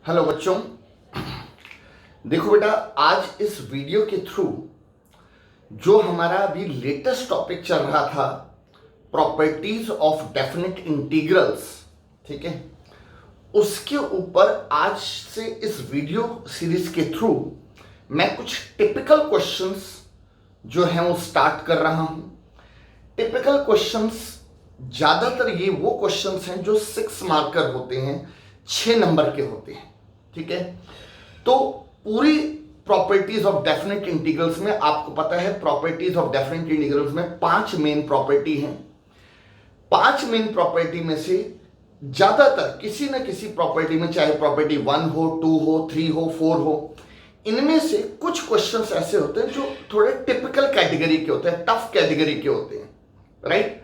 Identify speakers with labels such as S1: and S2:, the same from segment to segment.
S1: Hello बच्चों, देखो बेटा, आज इस वीडियो के थ्रू जो हमारा अभी लेटेस्ट टॉपिक चल रहा था, प्रॉपर्टीज ऑफ डेफिनेट इंटीग्रल्स, ठीक है, उसके ऊपर आज से इस वीडियो सीरीज के थ्रू मैं कुछ टिपिकल क्वेश्चंस जो हैं वो स्टार्ट कर रहा हूं। टिपिकल क्वेश्चंस ज्यादातर ये वो क्वेश्चंस हैं जो 6 मार्कर होते हैं, 6 नंबर के होते हैं, ठीक है। तो पूरी प्रॉपर्टीज ऑफ डेफिनेट इंटीग्रल्स में आपको पता है, प्रॉपर्टीज ऑफ डेफिनेट इंटीग्रल्स में 5 मेन प्रॉपर्टी हैं। 5 मेन प्रॉपर्टी में से ज्यादातर किसी ना किसी प्रॉपर्टी में, चाहे प्रॉपर्टी 1 हो, 2 हो, 3 हो, 4 हो, इनमें से कुछ क्वेश्चंस ऐसे होते हैं जो थोड़े टिपिकल कैटेगरी के होते हैं, टफ कैटेगरी के होते हैं, राइट।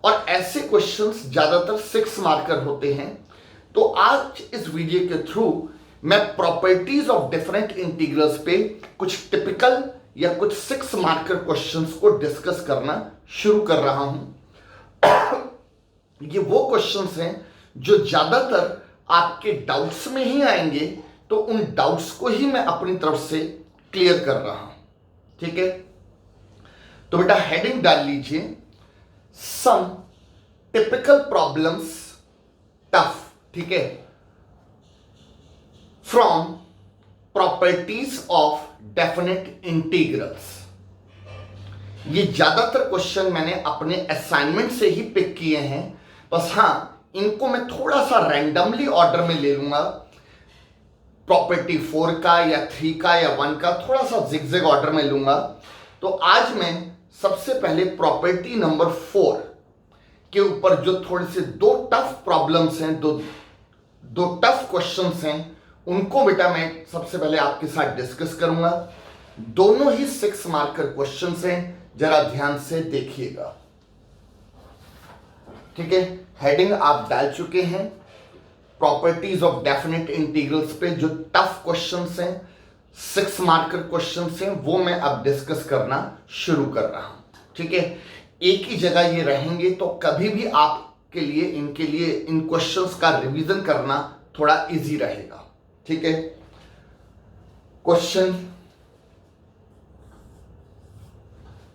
S1: और ऐसे क्वेश्चंस ज्यादातर 6 मार्कर होते हैं। तो आज इस वीडियो के थ्रू मैं प्रॉपर्टीज ऑफ डिफरेंट इंटीग्रल्स पे कुछ टिपिकल या कुछ 6 मार्कर क्वेश्चंस को डिस्कस करना शुरू कर रहा हूं। ये वो क्वेश्चंस हैं जो ज्यादातर आपके डाउट्स में ही आएंगे, तो उन डाउट्स को ही मैं अपनी तरफ से क्लियर कर रहा हूं, ठीक है। तो बेटा हेडिंग डाल लीजिए, सम टिपिकल प्रॉब्लम्स टफ, ठीक है, from properties of definite integrals. ये ज्यादातर क्वेश्चन मैंने अपने असाइनमेंट से ही पिक किए हैं, बस हाँ, इनको मैं थोड़ा सा रैंडमली ऑर्डर में ले लूंगा। प्रॉपर्टी 4 का या 3 का या 1 का थोड़ा सा जिगजैग ऑर्डर में लूंगा। तो आज मैं सबसे पहले प्रॉपर्टी नंबर 4 के ऊपर जो थोड़े से दो टफ प्रॉब्लम्स हैं, दो टफ क्वेश्चंस हैं, उनको बेटा मैं सबसे पहले आपके साथ डिस्कस करूंगा। दोनों ही 6 मार्कर क्वेश्चंस हैं, जरा ध्यान से देखिएगा, ठीक है। हेडिंग आप डाल चुके हैं, प्रॉपर्टीज ऑफ डेफिनेट इंटीग्रल्स पे जो टफ क्वेश्चंस हैं, 6 मार्कर क्वेश्चंस हैं, वो मैं अब डिस्कस करना शुरू कर रहा हूं, ठीक है। एक ही जगह ये रहेंगे, तो कभी भी आपके लिए इनके लिए इन क्वेश्चंस का रिवीजन करना थोड़ा इजी रहेगा, ठीक है। क्वेश्चन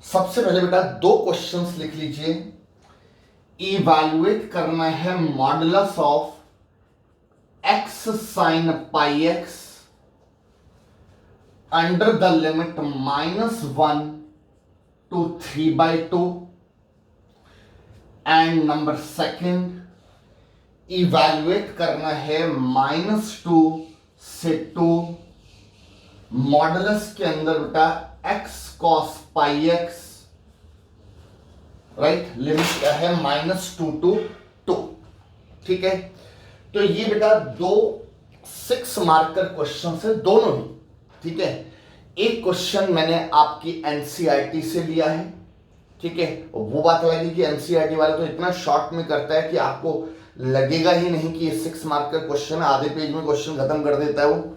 S1: सबसे पहले बेटा 2 क्वेश्चंस लिख लीजिए। इवैल्यूएट करना है modulus of x sin pi x under the limit -1 to 3/2, and number second evaluate करना है -2 से 2 मॉडुलस के अंदर बेटा x cos pi x, right, limit क्या है -2 to 2, ठीक है। तो ये बेटा 2 6 मार्कर क्वेश्चन है, दोनों ही, ठीक है। एक क्वेश्चन मैंने आपकी एनसीईआरटी से लिया है, ठीक है। वो बात लगी कि एनसीईआरटी वाले तो इतना शॉर्ट में करता है कि आपको लगेगा ही नहीं कि ये 6 मार्कर क्वेश्चन है, आधे पेज में क्वेश्चन खत्म कर देता है वो।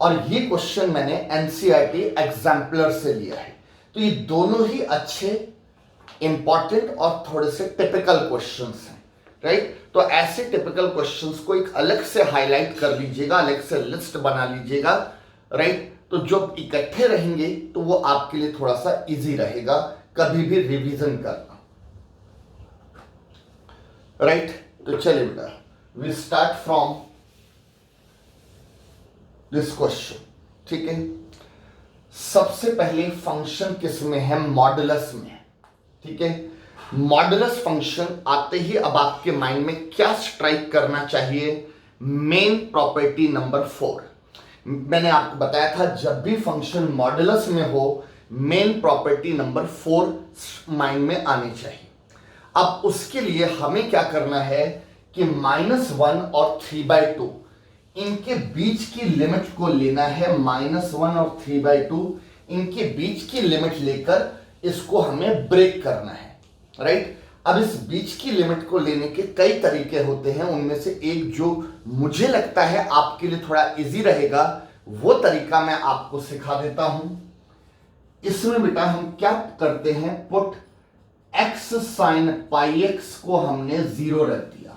S1: और ये क्वेश्चन मैंने एनसीईआरटी एग्जाम्पलर से लिया है। तो ये दोनों ही अच्छे, इंपॉर्टेंट और थोड़े से टिपिकल क्वेश्चंस हैं, राइट। तो ऐसे टिपिकल क्वेश्चंस को एक अलग से हाईलाइट कर लीजिएगा, अलग से लिस्ट बना लीजिएगा, राइट। तो जब इकट्ठे रहेंगे तो वो आपके लिए थोड़ा सा इजी रहेगा कभी भी रिवीजन करना, राइट। तो चलिए बेटा, we start from this question, ठीक है। सबसे पहले फंक्शन किस में है? मॉडुलस में है, ठीक है। मॉडुलस फंक्शन आते ही अब आपके माइंड में क्या स्ट्राइक करना चाहिए? Main property number 4। मैंने आपको बताया था जब भी फंक्शन मॉडुलस में हो, मेन प्रॉपर्टी नंबर 4 माइंड में आनी चाहिए। अब उसके लिए हमें क्या करना है कि -1 और 3/2 इनके बीच की लिमिट को लेना है। -1 और 3/2 इनके बीच की लिमिट लेकर इसको हमें ब्रेक करना है, राइट। अब इस बीच की लिमिट को लेने के कई तरीके होते हैं, उनमें से एक जो मुझे लगता है आपके लिए थोड़ा इजी रहेगा, वो तरीका मैं आपको सिखा देता हूं। इसमें बेटा हम क्या करते हैं, पुट x sin पाई x को हमने 0 रख दिया,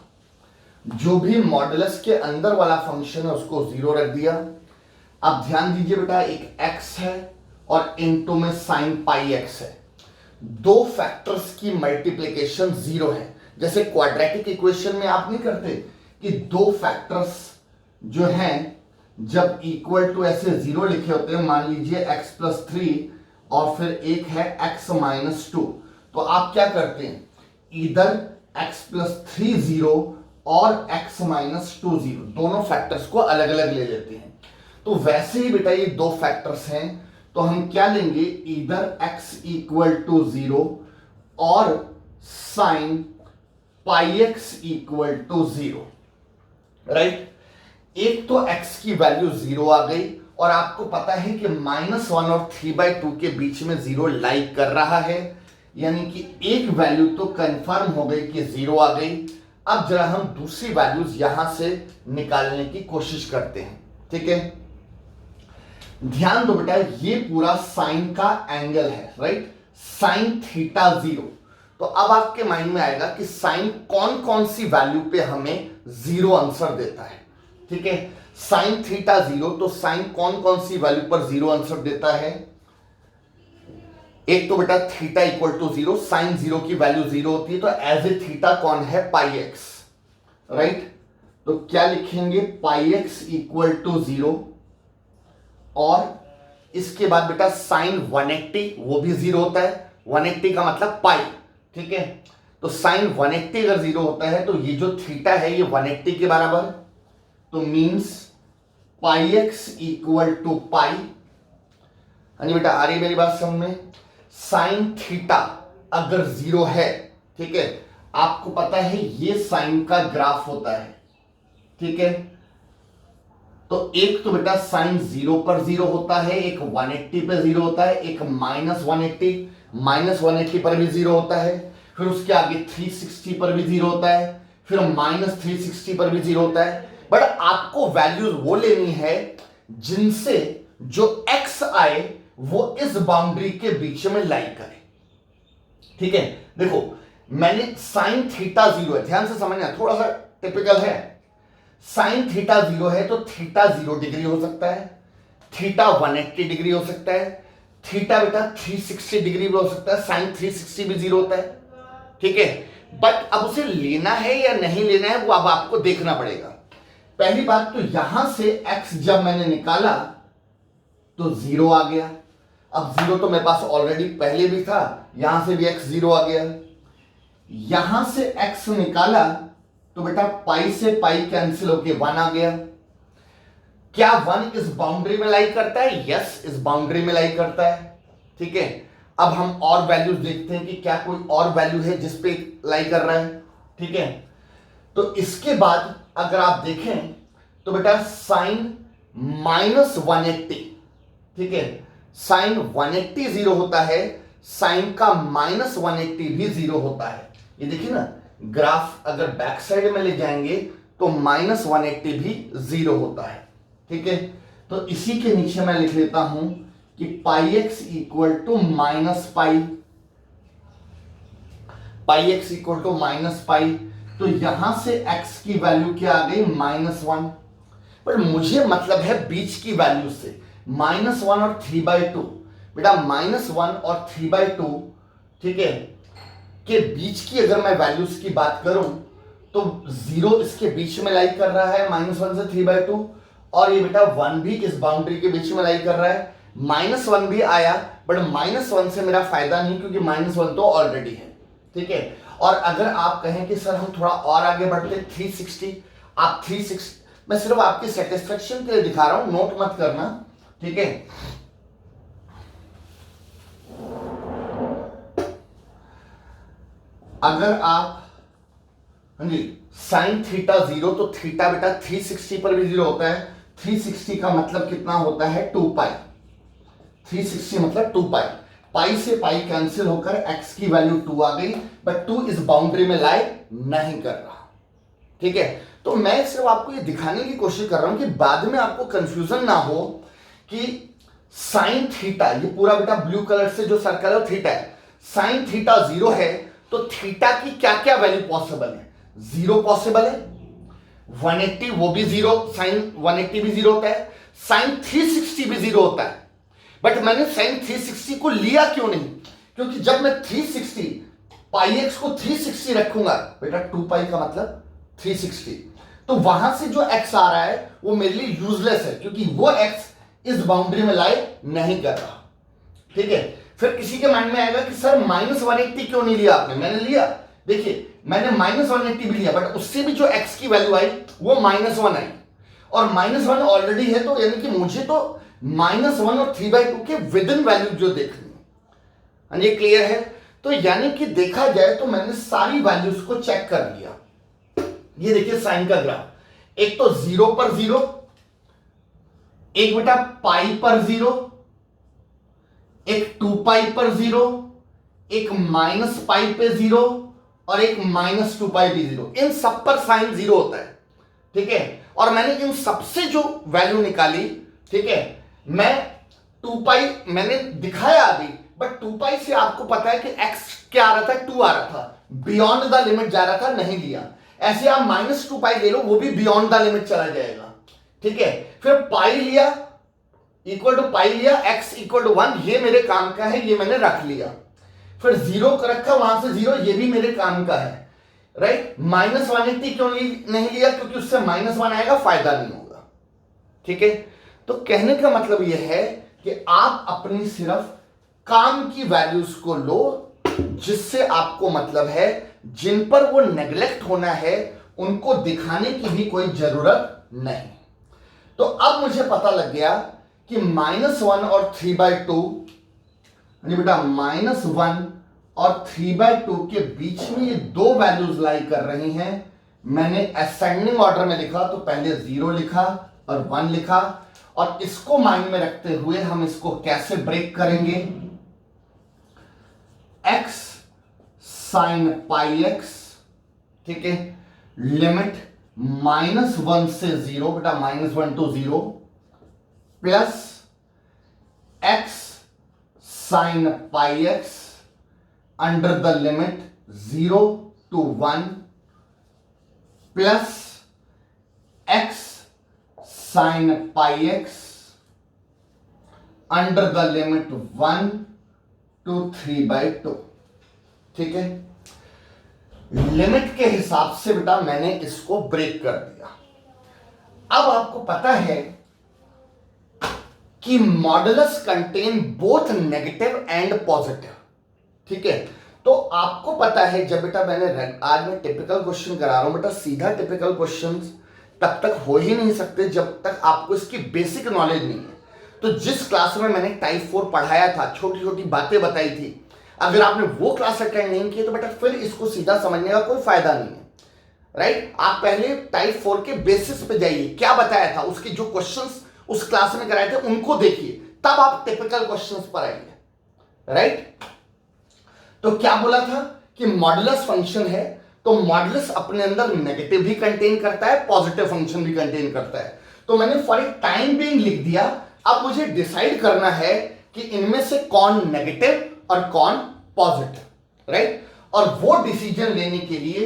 S1: जो भी मॉडुलस के अंदर वाला फंक्शन है उसको 0 रख दिया। अब ध्यान दीजिए बेटा, एक x है और इनटू में साइन पाई x है। दो फैक्टर्स की मल्टीप्लिकेशन 0 है। जैसे क्वाड्रेटिक इक्वेशन में आप नहीं करते कि दो फैक्टर्स जो हैं जब इक्वल टू ऐसे 0 लिखे होते हैं, मान लीजिए x+3 और फिर एक है x-2, तो आप क्या करते हैं, इधर x+3 0 और x-2 0, दोनों फैक्टर्स को अलग अलग ले लेते हैं। तो वैसे ही बेटा ये दो फैक्टर्स हैं, तो हम क्या लेंगे, इधर x=0 और साइन पाई x=0, राइट। एक तो x की वैल्यू 0 आ गई और आपको पता है कि -1 और 3/2 के बीच में 0 लाइक कर रहा है, यानी कि एक वैल्यू तो कंफर्म हो गई कि 0 आ गई। अब जरा हम दूसरी वैल्यूज यहां से निकालने की कोशिश करते हैं, ठीक है। ध्यान दो बेटा, ये पूरा साइन का एंगल है, राइट, साइन थीटा 0। तो अब आपके माइंड में आएगा कि साइन कौन कौन सी वैल्यू पे हमें 0 आंसर देता है, ठीक है। साइन थीटा 0, तो साइन कौन कौन सी वैल्यू पर 0 आंसर देता है। एक तो बेटा थीटा =0, साइन 0 की वैल्यू 0 होती है, तो एज ए थीटा कौन है, पाई x, राइट। तो क्या लिखेंगे, पाई x=0 और इसके बाद बेटा साइन 180, वो भी 0 होता है, 180 का मतलब पाई, ठीक है। तो साइन 180 अगर 0 होता है तो ये जो थीटा है ये 180 के बराबर, तो मीन्स पाई x=पाई। हाँ जी बेटा, आ रही मेरी बात समझ में। साइन थीटा अगर 0 है, ठीक है, आपको पता है ये साइन का ग्राफ होता है, ठीक है। तो एक तो बेटा साइन 0 पर 0 होता है, एक 180 पे 0 होता है, एक -180 पर भी 0 होता है, फिर उसके आगे 360 पर भी 0 होता है, फिर -360 पर भी 0 होता है। बट आपको वैल्यूज वो लेनी है जिनसे जो x आए वो इस बाउंड्री के बीच में लाई करे, ठीक है। देखो मैंने साइन थीटा 0 है, ध्यान से समझना, थोड़ा सा टिपिकल है। साइन थीटा 0 है तो थीटा 0 डिग्री हो सकता है, थीटा 180 डिग्री हो सकता है, थीटा बेटा 360 डिग्री भी हो सकता है, साइन 360 भी 0 होता है, ठीक है। बट अब उसे लेना है या नहीं लेना है वो अब आपको देखना पड़ेगा। पहली बात तो यहां से x जब मैंने निकाला तो 0 आ गया। अब 0 तो मेरे पास ऑलरेडी पहले भी था, यहां से भी x 0 आ गया। यहां से x निकाला तो बेटा पाई से पाई कैंसिल होके 1 आ गया। क्या 1 इस बाउंड्री में लाई करता है? यस, इस बाउंड्री में लाई करता है, ठीक है। अब हम और वैल्यूज देखते हैं कि क्या कोई और वैल्यू है जिस पे लाई कर रहा है, ठीक है। तो इसके बाद अगर आप देखें तो बेटा साइन -180, ठीक है, साइन 180 0 होता है, साइन का -180 भी 0 होता है। ये देखिए ना, ग्राफ अगर बैक साइड में ले जाएंगे तो -180 भी 0 होता है, ठीक है। तो इसी के नीचे मैं लिख लेता हूं कि पाई x=-पाई, पाई x=-पाई। तो यहां से x की वैल्यू क्या आ गई, -1। पर मुझे मतलब है बीच की वैल्यू से, -1 और 3/2। बेटा -1 और 3/2, ठीक है, के बीच की अगर मैं वैल्यूज की बात करूं तो 0 इसके बीच में लाई कर रहा है, -1 से 3/2, और ये बेटा 1 भी इस बाउंड्री के बीच में लाई कर रहा है। -1 भी आया, बट -1 से मेरा फायदा नहीं क्योंकि -1 तो ऑलरेडी है, ठीक है। और अगर आप कहें कि सर हम थोड़ा और आगे बढ़ते 360, आप 360, मैं सिर्फ आपकी सेटिस्फेक्शन के लिए दिखा रहा हूं, नोट मत करना, ठीक है। अगर आप, हाँ जी, साइन थीटा 0, तो थीटा बेटा 360 पर भी 0 होता है। 360 का मतलब कितना होता है, 2π। 360 मतलब 2π। पाई से पाई कैंसिल होकर x की वैल्यू 2 आ गई, बट 2 इस बाउंड्री में लाई नहीं कर रहा, ठीक है। तो मैं सिर्फ आपको ये दिखाने की कोशिश कर रहा हूं कि बाद में आपको कंफ्यूजन ना हो कि साइन थीटा, ये पूरा बेटा ब्लू कलर से जो सर्कल है वो थीटा है, साइन थीटा 0 है तो थीटा की क्या क्या वैल्यू पॉसिबल है, 0 पॉसिबल है, 180 वो भी जीरो, साइन 180 भी जीरो होता है, साइन 360 भी जीरो होता है। बट मैंने साइन 360 को लिया क्यों नहीं? क्योंकि जब मैं 360 पाई एक्स को 360 रखूंगा, बेटा 2 पाई का मतलब 360, तो वहां से जो एक्स आ रहा है वो मेरे लिए यूजलेस है, क्योंकि वो एक्स इस बाउंड्री में लाई नहीं कर रहा। ठीक है, फिर किसी के माइंड में आएगा कि सर -180 क्यों नहीं लिया आपने? मैंने लिया, देखिए मैंने -180 भी लिया, बट उससे भी जो x की वैल्यू आई वो -1 आई, और -1 ऑलरेडी है, तो यानी कि मुझे तो -1 और 3/2 के विद इन वैल्यू जो देखनी है। ये क्लियर है? तो यानी कि देखा जाए तो मैंने सारी वैल्यूज को चेक कर लिया। ये देखिए साइन का ग्राफ, एक तो 0 पर 0, एक बेटा पाई पर 0, एक 2 पाई पर 0, एक -पाई पे 0, और एक -2 पाई पे 0। इन सब पर साइन 0 होता है। ठीक है, और मैंने इन सबसे जो वैल्यू निकाली, ठीक है, मैं 2 पाई मैंने दिखाया अभी, बट 2 पाई से आपको पता है कि x क्या आ रहा था? 2 आ रहा था, बियॉन्ड द लिमिट जा रहा था, नहीं लिया। ऐसे आप -2 पाई ले लो, वो भी बियॉन्ड द लिमिट चला जाएगा। ठीक है, फिर पाई लिया, इक्वल टू पाई लिया, x इक्वल टू 1, ये मेरे काम का है, ये मैंने रख लिया। फिर 0 रखा, वहां से 0, ये भी मेरे काम का है, राइट। -180 क्यों नहीं लिया? क्योंकि उससे -1 आएगा, फायदा नहीं होगा। ठीक है, तो कहने का मतलब यह है कि आप अपनी सिर्फ काम की वैल्यूज को लो, जिससे आपको मतलब है, जिन पर वो नेग्लेक्ट होना है उनको दिखाने की भी कोई जरूरत नहीं। तो अब मुझे पता लग गया कि -1 और 3/2, बेटा -1 और 3/2 के बीच में ये दो वैल्यूज लाई कर रही हैं। मैंने असेंडिंग ऑर्डर में लिखा, तो पहले 0 लिखा और 1 लिखा, और इसको माइंड में रखते हुए हम इसको कैसे ब्रेक करेंगे? x साइन पाई एक्स, ठीक है, लिमिट -1 से 0, बेटा -1 to 0, plus x sign pi x under the limit 0 to 1, plus x sign pi x under the limit 1 to 3/2। ठीक है, लिमिट के हिसाब से बेटा मैंने इसको ब्रेक कर दिया। अब आपको पता है कि modulus contain both negative and positive. ठीक है, तो आपको पता है, जब बेटा आज मैं टिपिकल क्वेश्चन करा रहा हूं, बेटा सीधा टिपिकल क्वेश्चंस तब तक हो ही नहीं सकते जब तक आपको इसकी बेसिक नॉलेज नहीं है। तो जिस क्लास में मैंने टाइप 4 पढ़ाया था, छोटी छोटी बातें बताई थी, अगर आपने वो क्लास अटेंड नहीं की तो बेटा फिर इसको सीधा समझने का कोई फायदा नहीं है, राइट। आप पहले टाइप 4 के बेसिस पे जाइए, क्या बताया था, उसके जो क्वेश्चंस उस क्लास में कराए थे उनको देखिए, तब आप टिपिकल क्वेश्चंस पर आइए, राइट। तो क्या बोला था कि मॉडुलस फंक्शन है, तो मॉडुलस अपने अंदर नेगेटिव भी कंटेन करता है, पॉजिटिव फंक्शन भी कंटेन करता है। तो मैंने फॉर ए टाइम बीइंग लिख दिया। अब मुझे डिसाइड करना है कि इनमें से कौन नेगेटिव और कौन पॉजिटिव, राइट। और वो डिसीजन लेने के लिए,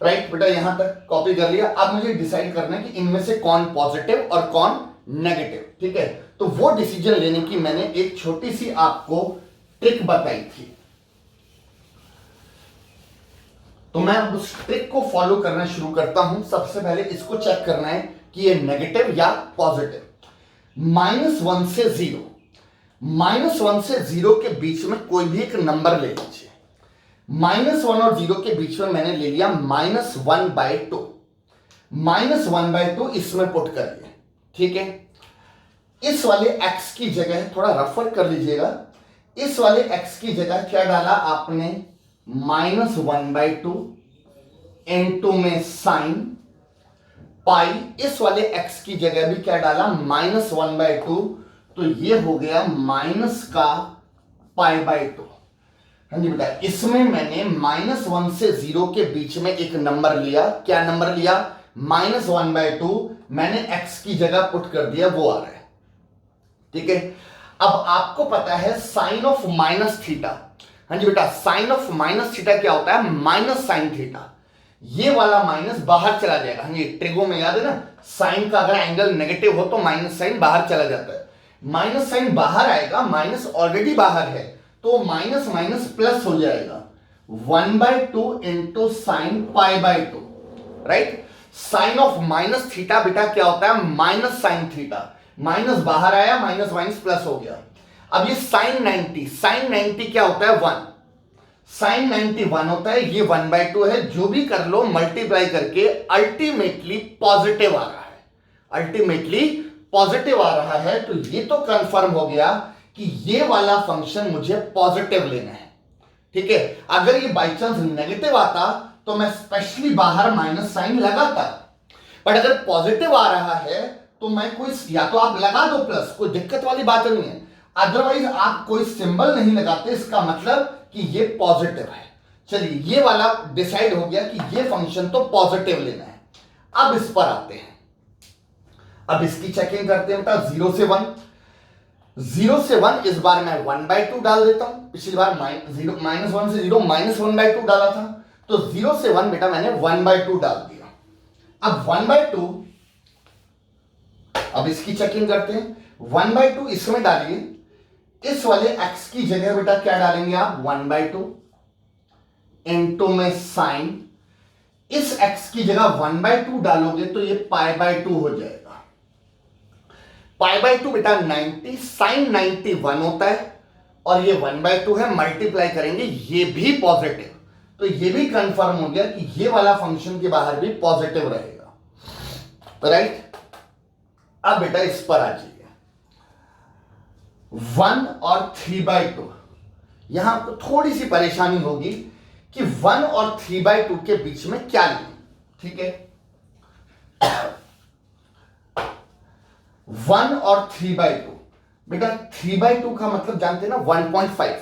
S1: राइट बेटा यहां तक कॉपी कर लिया। अब मुझे डिसाइड करना है कि इनमें से कौन पॉजिटिव और कौन नेगेटिव। ठीक है, तो वो डिसीजन लेने की मैंने एक छोटी सी आपको ट्रिक बताई थी। तो मैं अब उस ट्रिक को फॉलो करना शुरू करता हूं। सबसे पहले इसको चेक करना है कि ये नेगेटिव या पॉजिटिव। -1 से 0, -1 से 0 के बीच में कोई भी एक नंबर ले लीजिए। -1 और 0 के बीच में मैंने ले लिया -1/2। -1/2 इसमें पुट करिए। ठीक है, इस वाले x की जगह थोड़ा रफर कर लीजिएगा। इस वाले x की जगह क्या डाला आपने? -1/2 इनटू में साइन पाई। इस वाले x की जगह भी क्या डाला? -1/2। तो ये हो गया माइनस का π/2। हाँ जी बेटा, इसमें मैंने -1 से 0 के बीच में एक नंबर लिया। क्या नंबर लिया? -1/2। मैंने x की जगह पुट कर दिया, वो आ रहा है। ठीक है, अब आपको पता है साइन ऑफ माइनस थीटा। हाँ जी बेटा, साइन ऑफ माइनस थीटा क्या होता है? Minus sine theta. ये वाला माइनस बाहर चला जाएगा। हाँ ये ट्रिगो में याद है ना, साइन का अगर एंगल नेगेटिव हो तो माइनस साइन बाहर चला जाता है, माइनस साइन बाहर आएगा, माइनस ऑलरेडी बाहर है तो माइनस माइनस प्लस हो जाएगा, 1/2 into sine pi by 2, right. Sine of minus theta बेटा क्या होता है, माइनस साइन थीटा, माइनस बाहर आया, माइनस माइनस प्लस हो गया। अब ये साइन 90, साइन 90 क्या होता है 1, साइन 90 1 होता है, ये 1/2 है, जो भी कर लो मल्टीप्लाई करके अल्टीमेटली पॉजिटिव आ रहा है, अल्टीमेटली पॉजिटिव आ रहा है। तो ये तो कंफर्म हो गया कि ये वाला फंक्शन मुझे पॉजिटिव लेना है, ठीक है। अगर ये बाई चांस नेगेटिव आता तो मैं स्पेशली बाहर माइनस साइन लगाता, बट अगर पॉजिटिव आ रहा है तो मैं कोई, या तो आप लगा दो प्लस, कोई दिक्कत वाली बात नहीं है, अदरवाइज आप कोई सिंबल नहीं लगाते, इसका मतलब कि ये पॉजिटिव है। चलिए ये वाला डिसाइड हो गया कि ये फंक्शन तो पॉजिटिव लेना है। अब इस पर आते हैं, अब इसकी चेकिंग करते हैं बेटा, 0 से 1, 0 से 1 इस बार मैं 1/2 डाल देता हूं, पिछली बार -1 से 0 -1/2 डाला था, तो 0 से 1 बेटा मैंने 1/2 डाल दिया। अब 1/2, अब इसकी चेकिंग करते हैं, 1/2 इसमें डालिए, इस वाले x की जगह बेटा क्या डालेंगे आप, 1/2 इंटू में साइन, इस x की जगह 1/2 डालोगे तो ये π/2 हो जाएगा, π/2 बेटा 90, साइन 90 1 होता है और ये 1/2 है, मल्टीप्लाई करेंगे ये भी पॉजिटिव, तो ये भी कंफर्म हो गया कि ये वाला फंक्शन के बाहर भी पॉजिटिव रहेगा, राइट। अब बेटा इस पर आ जाइए, 1 और 3/2, यहां आपको थोड़ी सी परेशानी होगी कि 1 और 3/2 के बीच में क्या लें, ठीक है। 1 और 3/2, बेटा 3/2 का मतलब जानते हैं ना 1.5,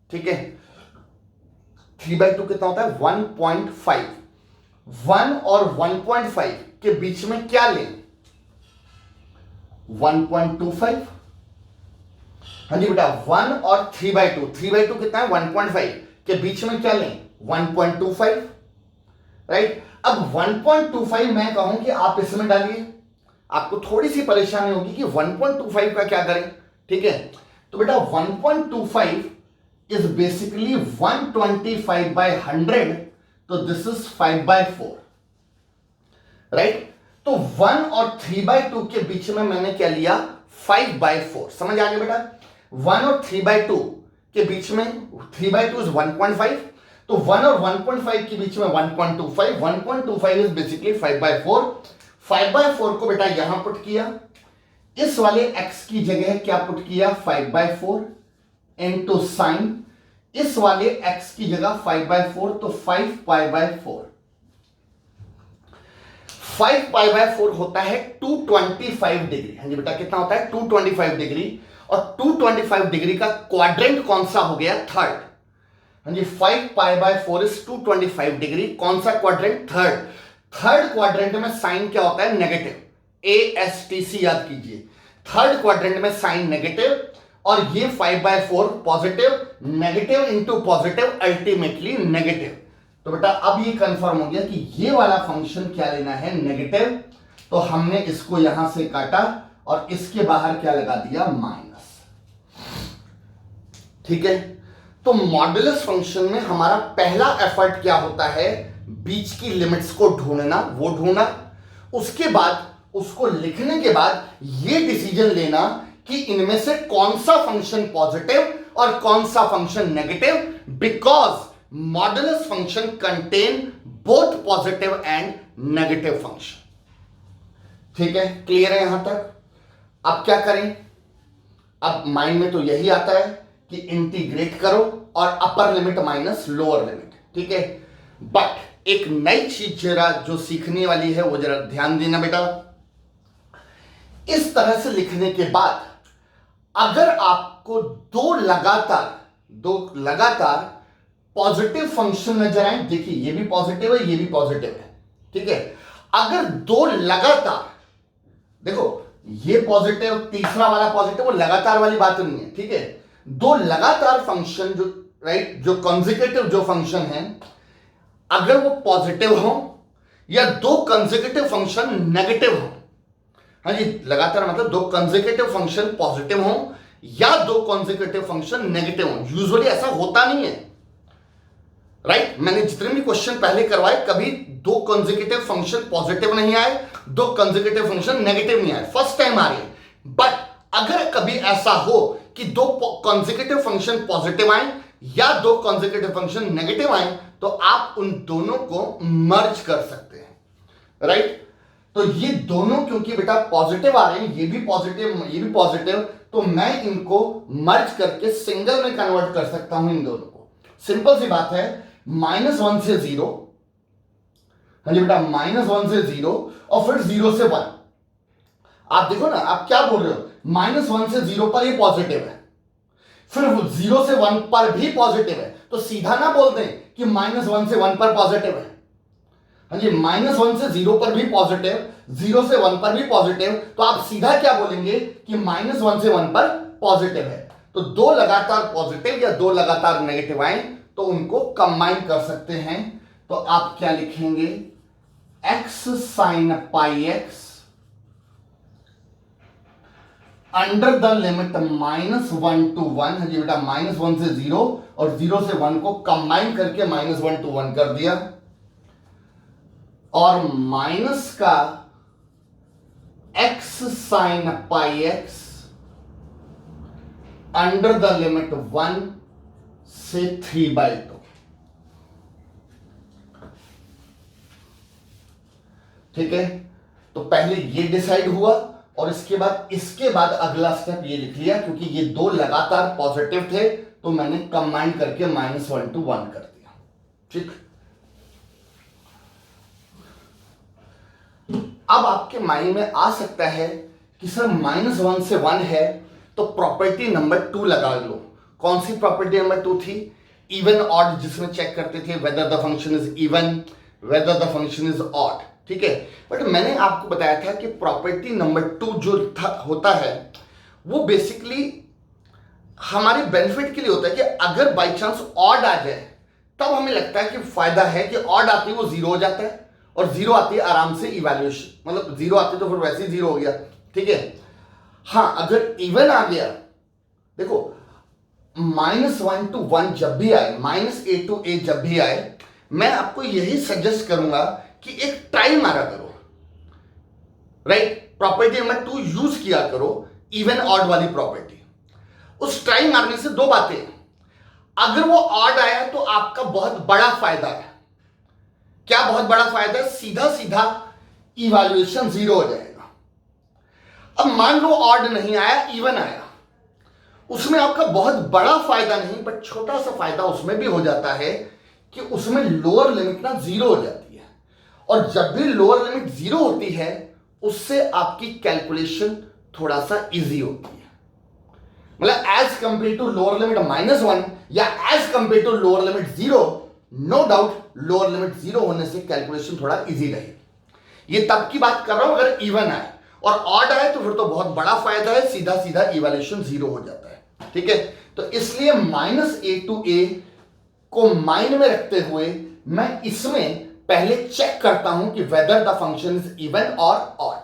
S1: ठीक है। 3/2 कितना होता है 1.5, 1 और 1.5 के बीच में क्या लें, 1.25। हाँ जी बेटा 1 और 3/2, 3/2 कितना है 1.5 के बीच में क्या लें 1.25, राइट। अब 1.25 मैं कहूं कि आप इसमें डालिए, आपको थोड़ी सी परेशानी होगी कि 1.25 का क्या करें, ठीक है। तो बेटा 1.25 इज बेसिकली 125/100, तो दिस इज 5/4, राइट। तो 1 और 3/2 के बीच में मैंने क्या लिया 5/4, समझ आ गया बेटा। 1 और 3/2 के बीच में 3/2 इज 1.5, तो 1 और 1.5 के बीच में 1.25, 1.25 इज बेसिकली 5/4, 5/4 को बेटा यहां पुट किया, इस वाले x की जगह क्या पुट किया 5/4 इंटू साइन, इस वाले x की जगह 5/4 तो 5π/4, 5π/4 होता है 225 डिग्री। हाँ जी बेटा कितना होता है 225 डिग्री, और 225 डिग्री का क्वाड्रेंट कौन सा हो गया थर्ड। हाँ जी 5π/4 इज 225 डिग्री, कौन सा क्वाड्रेंट थर्ड। थर्ड क्वाड्रेंट में साइन क्या होता है नेगेटिव, ASTC याद कीजिए, थर्ड क्वाड्रेंट में साइन नेगेटिव, और ये 5/4 positive, negative into positive ultimately negative. तो बेटा अब ये कंफर्म हो गया कि ये वाला फंक्शन क्या लेना है नेगेटिव, तो हमने इसको यहां से काटा और इसके बाहर क्या लगा दिया माइनस, ठीक है। तो मॉडुलस फंक्शन में हमारा पहला एफर्ट क्या होता है, बीच की लिमिट्स को ढूंढना, वो ढूंढना, उसके बाद उसको लिखने के बाद ये डिसीजन लेना कि इनमें से कौन सा फंक्शन पॉजिटिव और कौन सा function negative, because modulus function contain both positive and negative function, ठीक है। क्लियर है यहां तक। अब क्या करें, अब माइंड में तो यही आता है कि इंटीग्रेट करो और upper limit minus lower limit, ठीक है। बट एक नई चीज जरा जो सीखने वाली है वो जरा ध्यान देना बेटा, इस तरह से लिखने के बाद अगर आपको दो लगातार पॉजिटिव फंक्शन नजर आए, देखिए ये भी पॉजिटिव है ये भी पॉजिटिव है, ठीक है। अगर दो लगातार, देखो ये पॉजिटिव तीसरा वाला पॉजिटिव, वो लगातार वाली बात नहीं है, ठीक है। दो लगातार फंक्शन जो राइट जो कॉन्जिक्यूटिव जो फंक्शन है, अगर वो पॉजिटिव हो या दो कंसेक्यूटिव फंक्शन नेगेटिव हो। हाँ जी, लगातार मतलब दो कंसेक्यूटिव फंक्शन पॉजिटिव हो या दो कंसेक्यूटिव फंक्शन नेगेटिव हो। यूजुअली ऐसा होता नहीं है, राइट? मैंने जितने भी क्वेश्चन पहले करवाए कभी दो कंसेक्यूटिव फंक्शन पॉजिटिव नहीं आए, दो कंसेक्यूटिव फंक्शन नेगेटिव नहीं आए, फर्स्ट टाइम आ रही है। बट अगर कभी ऐसा हो कि दो कंसेक्यूटिव फंक्शन पॉजिटिव आए या दो कंसेक्यूटिव फंक्शन नेगेटिव आए, तो आप उन दोनों को मर्ज कर सकते हैं, राइट? तो ये दोनों क्योंकि बेटा पॉजिटिव आ रहे हैं, ये भी पॉजिटिव ये भी पॉजिटिव, तो मैं इनको मर्ज करके सिंगल में कन्वर्ट कर सकता हूं इन दोनों को। सिंपल सी बात है, -1 से 0, हाँ जी बेटा, -1 से 0 और फिर 0 से 1। आप देखो ना, आप क्या बोल रहे हो, -1 से 0 पर ये पॉजिटिव है, फिर 0 से 1 पर भी पॉजिटिव है, तो सीधा ना बोल दें कि -1 से 1 पर पॉजिटिव है। हाँ जी, -1 से 0 पर भी पॉजिटिव, 0 से 1 पर भी पॉजिटिव, तो आप सीधा क्या बोलेंगे कि -1 से 1 पर पॉजिटिव है। तो दो लगातार पॉजिटिव या दो लगातार नेगेटिव आए तो उनको कंबाइन कर सकते हैं। तो आप क्या लिखेंगे, x sin πx under the limit -1 to 1। हाँ जी बेटा, -1 से 0 और 0 से 1 को कंबाइन करके -1 to 1 कर दिया, और माइनस का x sin πx under the limit 1 से 3/2। ठीक है, तो पहले ये डिसाइड हुआ और इसके बाद अगला स्टेप ये लिख लिया, क्योंकि ये दो लगातार पॉजिटिव थे तो मैंने कंबाइन करके -1 to 1 कर दिया। ठीक, अब आपके माइंड में आ सकता है कि सर -1 से 1 है तो प्रॉपर्टी नंबर 2 लगा लो। कौन सी प्रॉपर्टी नंबर 2 थी? इवन ऑड, जिसमें चेक करते थे whether the function is even, whether the function is odd. ठीक है, बट मैंने आपको बताया था कि प्रॉपर्टी नंबर 2 जो होता है वो बेसिकली हमारे बेनिफिट के लिए होता है कि अगर बाई चांस ऑड आ जाए तब हमें लगता है कि फायदा है कि ऑड आती है वो 0 हो जाता है, और 0 आती है आराम से इवैल्यूएशन, मतलब 0 आती है तो फिर वैसे ही 0 हो गया। ठीक है, हाँ अगर इवन आ गया, देखो -1 to 1 जब भी आए, -a to a जब भी आए, मैं आपको यही सजेस्ट करूंगा कि एक ट्राई मारा करो, राइट? प्रॉपर्टी नंबर 2 यूज किया करो, इवन ऑड वाली प्रॉपर्टी। उस ट्राई मारने से दो बातें, अगर वो ऑड आया तो आपका बहुत बड़ा फायदा है। क्या बहुत बड़ा फायदा है? सीधा सीधा इवैल्यूएशन 0 हो जाएगा। अब मान लो ऑड नहीं आया, इवन आया, उसमें आपका बहुत बड़ा फायदा नहीं बट छोटा सा फायदा उसमें भी हो जाता है कि उसमें लोअर लिमिट ना 0 हो जाती है, और जब भी लोअर लिमिट 0 होती है उससे आपकी कैलकुलेशन थोड़ा सा इजी होती है। मतलब as compare to lower limit -1 या as compare to lower limit 0, no doubt lower limit 0 होने से कैलकुलेशन थोड़ा इजी रहेगी। ये तब की बात कर रहा हूं अगर इवन आए, और ऑड आए तो फिर तो बहुत बड़ा फायदा है, सीधा सीधा इवैल्यूएशन 0 हो जाता है। ठीक है, तो इसलिए -a to a को माइंड में रखते हुए मैं इसमें पहले चेक करता हूं कि whether the function is even और ऑड।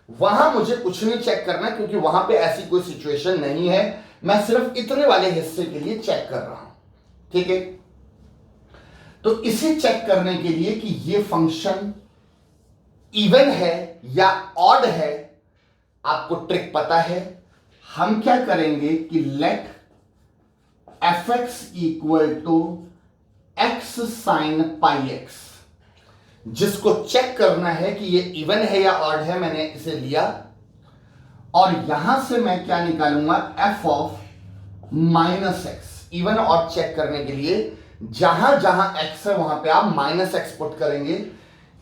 S1: वहां मुझे कुछ नहीं चेक करना क्योंकि वहां पे ऐसी कोई सिचुएशन नहीं है, मैं सिर्फ इतने वाले हिस्से के लिए चेक कर रहा हूं। ठीक है, तो इसे चेक करने के लिए कि ये फंक्शन इवन है या ऑड है, आपको ट्रिक पता है। हम क्या करेंगे कि let fx equal to x sin πx, जिसको चेक करना है कि ये इवन है या ऑड है, मैंने इसे लिया और यहां से मैं क्या निकालूंगा, f of -x। Even odd check करने के लिए जहां जहां x है वहां पे आप -x पुट करेंगे।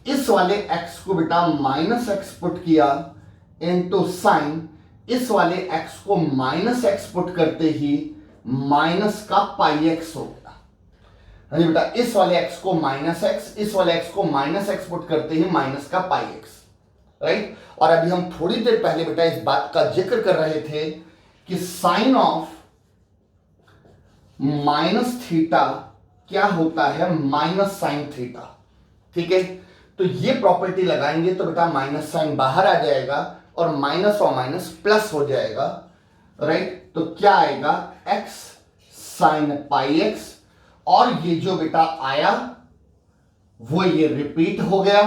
S1: इस वाले x को बेटा -x पुट किया इनटू साइन, इस वाले x को -x पुट करते ही माइनस का πx हो गया। हाँ जी बेटा, इस वाले x को -x, इस वाले x को -x पुट करते ही माइनस का πx, राइट? और अभी हम थोड़ी देर पहले बेटा इस बात का जिक्र कर रहे थे कि साइन ऑफ -θ क्या होता है, -sin θ। ठीक है, तो ये प्रॉपर्टी लगाएंगे तो बेटा माइनस साइन बाहर आ जाएगा और माइनस और माइनस प्लस हो जाएगा, राइट। तो क्या आएगा, x साइन पाई x, और ये जो बेटा आया वो ये रिपीट हो गया,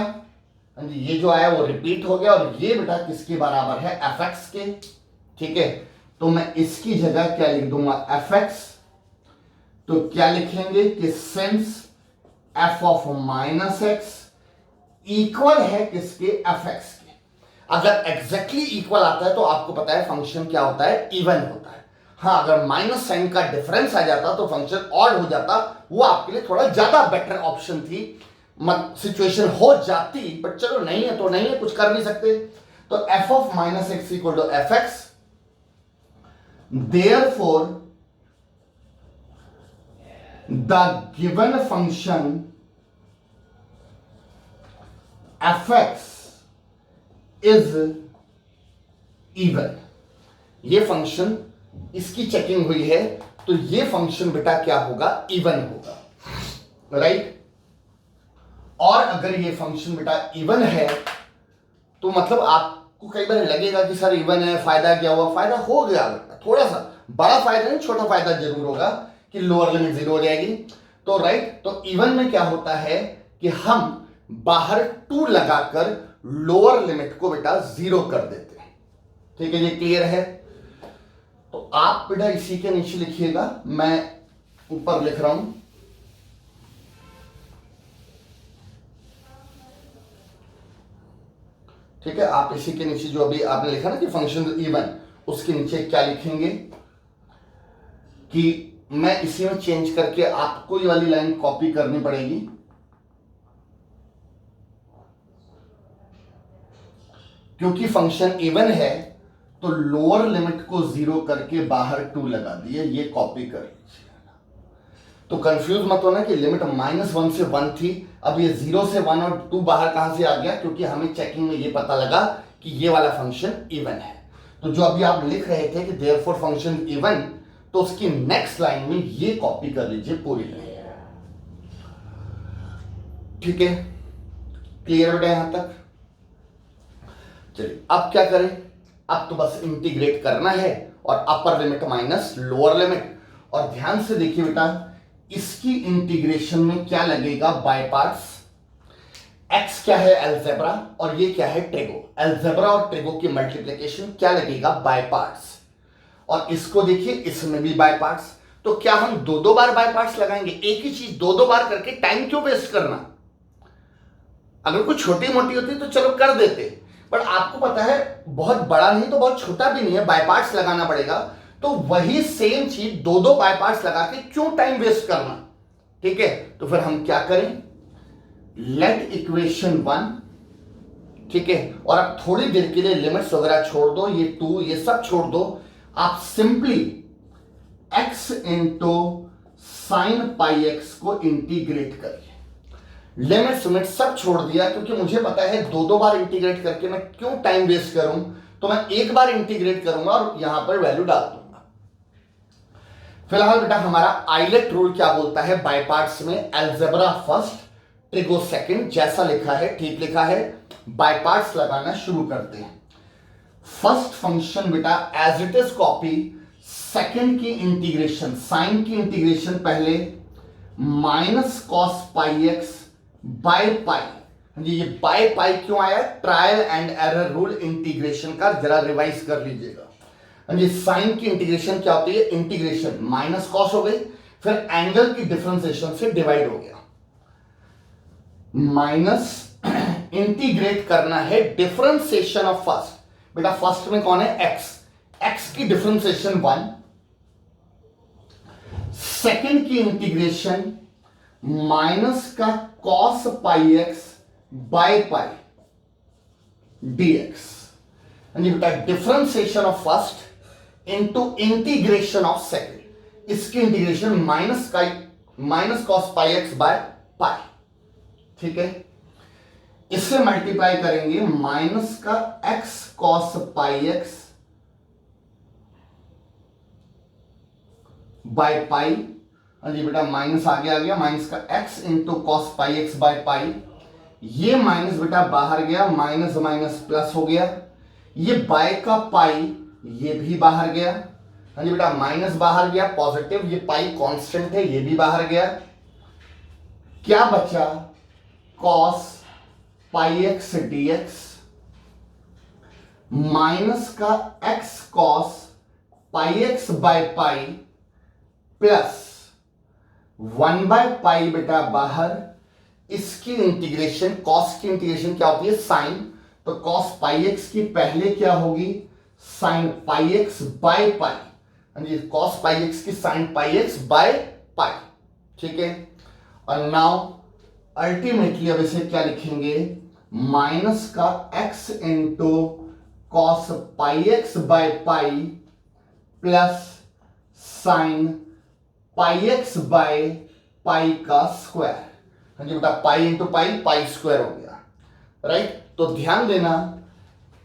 S1: ये जो आया वो रिपीट हो गया, और ये बेटा किसके बराबर है, fx के, ठीक है। तो मैं इसकी जगह क्या लिख दूंगा, fx। तो क्या लिखेंगे कि since f of minus X equal है किसके, fx के। अगर एग्जैक्टली इक्वल आता है तो आपको पता है फंक्शन क्या होता है, इवन होता है। हाँ, अगर माइनस साइन का डिफरेंस आ जाता तो फंक्शन ऑड हो जाता, वो आपके लिए थोड़ा ज्यादा बेटर ऑप्शन थी, सिचुएशन हो जाती, बट चलो नहीं है तो नहीं है, कुछ कर नहीं सकते। तो f of minus X equal to F X, therefore the given function fx is even. ये फंक्शन, इसकी चेकिंग हुई है तो ये फंक्शन बेटा क्या होगा, इवन होगा, राइट। और अगर ये फंक्शन बेटा इवन है तो मतलब आपको कई बार लगेगा कि सर इवन है, फायदा क्या हुआ, फायदा हो गया बेटा, थोड़ा सा बड़ा फायदा नहीं, छोटा फायदा जरूर होगा कि लोअर लिमिट 0 हो जाएगी। तो राइट, तो इवन में क्या होता है कि हम बाहर 2 लगाकर लोअर लिमिट को बेटा 0 कर देते हैं, ठीक है, ये क्लियर है। तो आप बेटा इसी के नीचे लिखिएगा, मैं ऊपर लिख रहा हूं, ठीक है। आप इसी के नीचे जो अभी आपने लिखा ना कि फंक्शन इवन, उसके नीचे क्या लिखेंगे कि मैं इसी में चेंज करके आपको ये वाली लाइन कॉपी करनी पड़ेगी, क्योंकि फंक्शन इवन है तो लोअर लिमिट को 0 करके बाहर 2 लगा दिए, ये कॉपी कर लीजिए। तो कंफ्यूज मत होना कि लिमिट -1 से 1 थी, अब ये 0 से 1 और 2 बाहर कहां से आ गया, क्योंकि हमें चेकिंग में ये पता लगा कि ये वाला फंक्शन इवन है। तो जो अभी आप लिख रहे थे कि देयरफॉर फंक्शन इवन, तो उसकी नेक्स्ट लाइन में ये कॉपी कर लीजिए पूरी लाइन, ठीक है, क्लियर बेटा यहां तक। चलिए अब क्या करें, अब तो बस इंटीग्रेट करना है, और upper limit minus lower limit, और ध्यान से देखिए बेटा इसकी इंटीग्रेशन में क्या लगेगा, बाय पार्ट्स। x क्या है, अलजेब्रा, और ये क्या है, ट्रिगो। अलजेब्रा और ट्रिगो की मल्टीप्लिकेशन क्या लगेगा, बाय पार्ट्स, और इसको देखिए इसमें भी बाय पार्ट्स। तो क्या हम 2 बार बाय पार्ट्स लगाएंगे, एक ही चीज 2 बार करके टाइम क्यों वेस्ट करना। अगर कोई छोटी मोटी होती तो चलो कर देते, पर आपको पता है बहुत बड़ा नहीं तो बहुत छोटा भी नहीं है, बाय पार्ट्स लगाना पड़ेगा। तो वही सेम चीज 2 बाय पार्ट्स लगा के क्यों टाइम वेस्ट करना, ठीक है। तो फिर हम क्या करें, लेट इक्वेशन 1, ठीक है, और अब थोड़ी देर के लिए लिमिट्स वगैरह छोड़ दो, ये 2 ये सब छोड़ दो, आप simply x into sine pi x को इंटीग्रेट करिए। लिमिट सब छोड़ दिया, क्योंकि मुझे पता है 2 बार इंटीग्रेट करके मैं क्यों टाइम वेस्ट करूं, तो मैं एक बार इंटीग्रेट करूंगा और यहां पर वैल्यू डाल दूंगा। फिलहाल बेटा हमारा आइलेट रूल क्या बोलता है, बाय पार्ट्स में अलजेब्रा फर्स्ट, ट्रिगो सेकंड, जैसा लिखा है ठीक लिखा है, बाय पार्ट्स लगाना शुरू करते हैं। फर्स्ट फंक्शन बेटा as it is copy, second की इंटीग्रेशन, साइन की इंटीग्रेशन पहले minus cos pi x by pi. ये बाय पाई क्यों आया, trial and error rule integration का जरा रिवाइज कर लीजिएगा। ये साइन की इंटीग्रेशन क्या होती है, इंटीग्रेशन माइनस कॉस हो गई, फिर एंगल की डिफरेंशिएशन से डिवाइड हो गया, माइनस इंटीग्रेट करना है डिफरेंशिएशन ऑफ फर्स्ट। बेटा फर्स्ट में कौन है, एक्स की डिफरेंशिएशन 1, सेकंड की इंटीग्रेशन माइनस का cos pi x by pi dx, बेटा differentiation of first into integration of second, इसकी integration minus cos pi x by pi, ठीक है। इससे मल्टीप्लाई करेंगे माइनस का x cos pi x by pi, जी बेटा माइनस आगे आ गया, माइनस का x into cos pi x by pi, ये माइनस बेटा बाहर गया, माइनस माइनस प्लस हो गया, ये बाय का पाई ये भी बाहर गया। हाँ जी बेटा, माइनस बाहर गया पॉजिटिव, ये पाई कांस्टेंट है ये भी बाहर गया। क्या बचा? Cos pi x dx minus का x cos pi x by pi plus 1 by pi बेटा बाहर, इसकी इंटीग्रेशन, कॉस की इंटीग्रेशन क्या होती है? साइन। तो कॉस पाई एक्स की पहले क्या होगी? साइन पाई एक्स बाय पाई। हाँ जी, कॉस पाई एक्स की sign pi x by pi. ठीक है, और नाउ अल्टीमेटली अब इसे क्या लिखेंगे? माइनस का x into cos pi x by pi plus sign pi x by पाई का स्क्वायर। हाँ जी बेटा, pi into pi, pi square हो गया, राइट। तो ध्यान देना,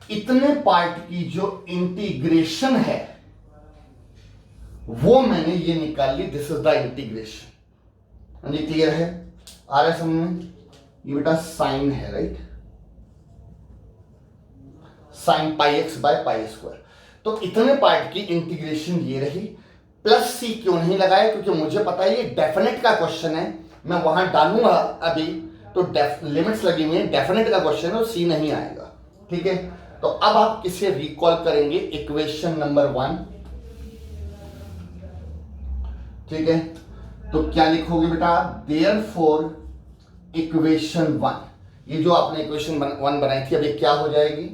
S1: इतने पार्ट की जो इंटीग्रेशन है वो मैंने ये निकाल ली, दिस इज द इंटीग्रेशन। हाँ जी, क्लियर है? आ रहा है समझ में? ये बेटा साइन है, right, sign pi x by pi square. तो इतने पार्ट की इंटीग्रेशन ये रही। प्लस सी क्यों नहीं लगाया? क्योंकि मुझे पता है ये डेफिनेट का क्वेश्चन है, मैं वहां डालूंगा अभी, तो लिमिट्स लगी हुई है, डेफिनेट का क्वेश्चन है और सी नहीं आएगा। ठीक है, तो अब आप इसे रिकॉल करेंगे, इक्वेशन नंबर 1। ठीक है, तो क्या लिखोगे बेटा? देयरफॉर इक्वेशन 1, ये जो आपने इक्वेशन 1 बनाई थी, अब ये क्या हो जाएगी?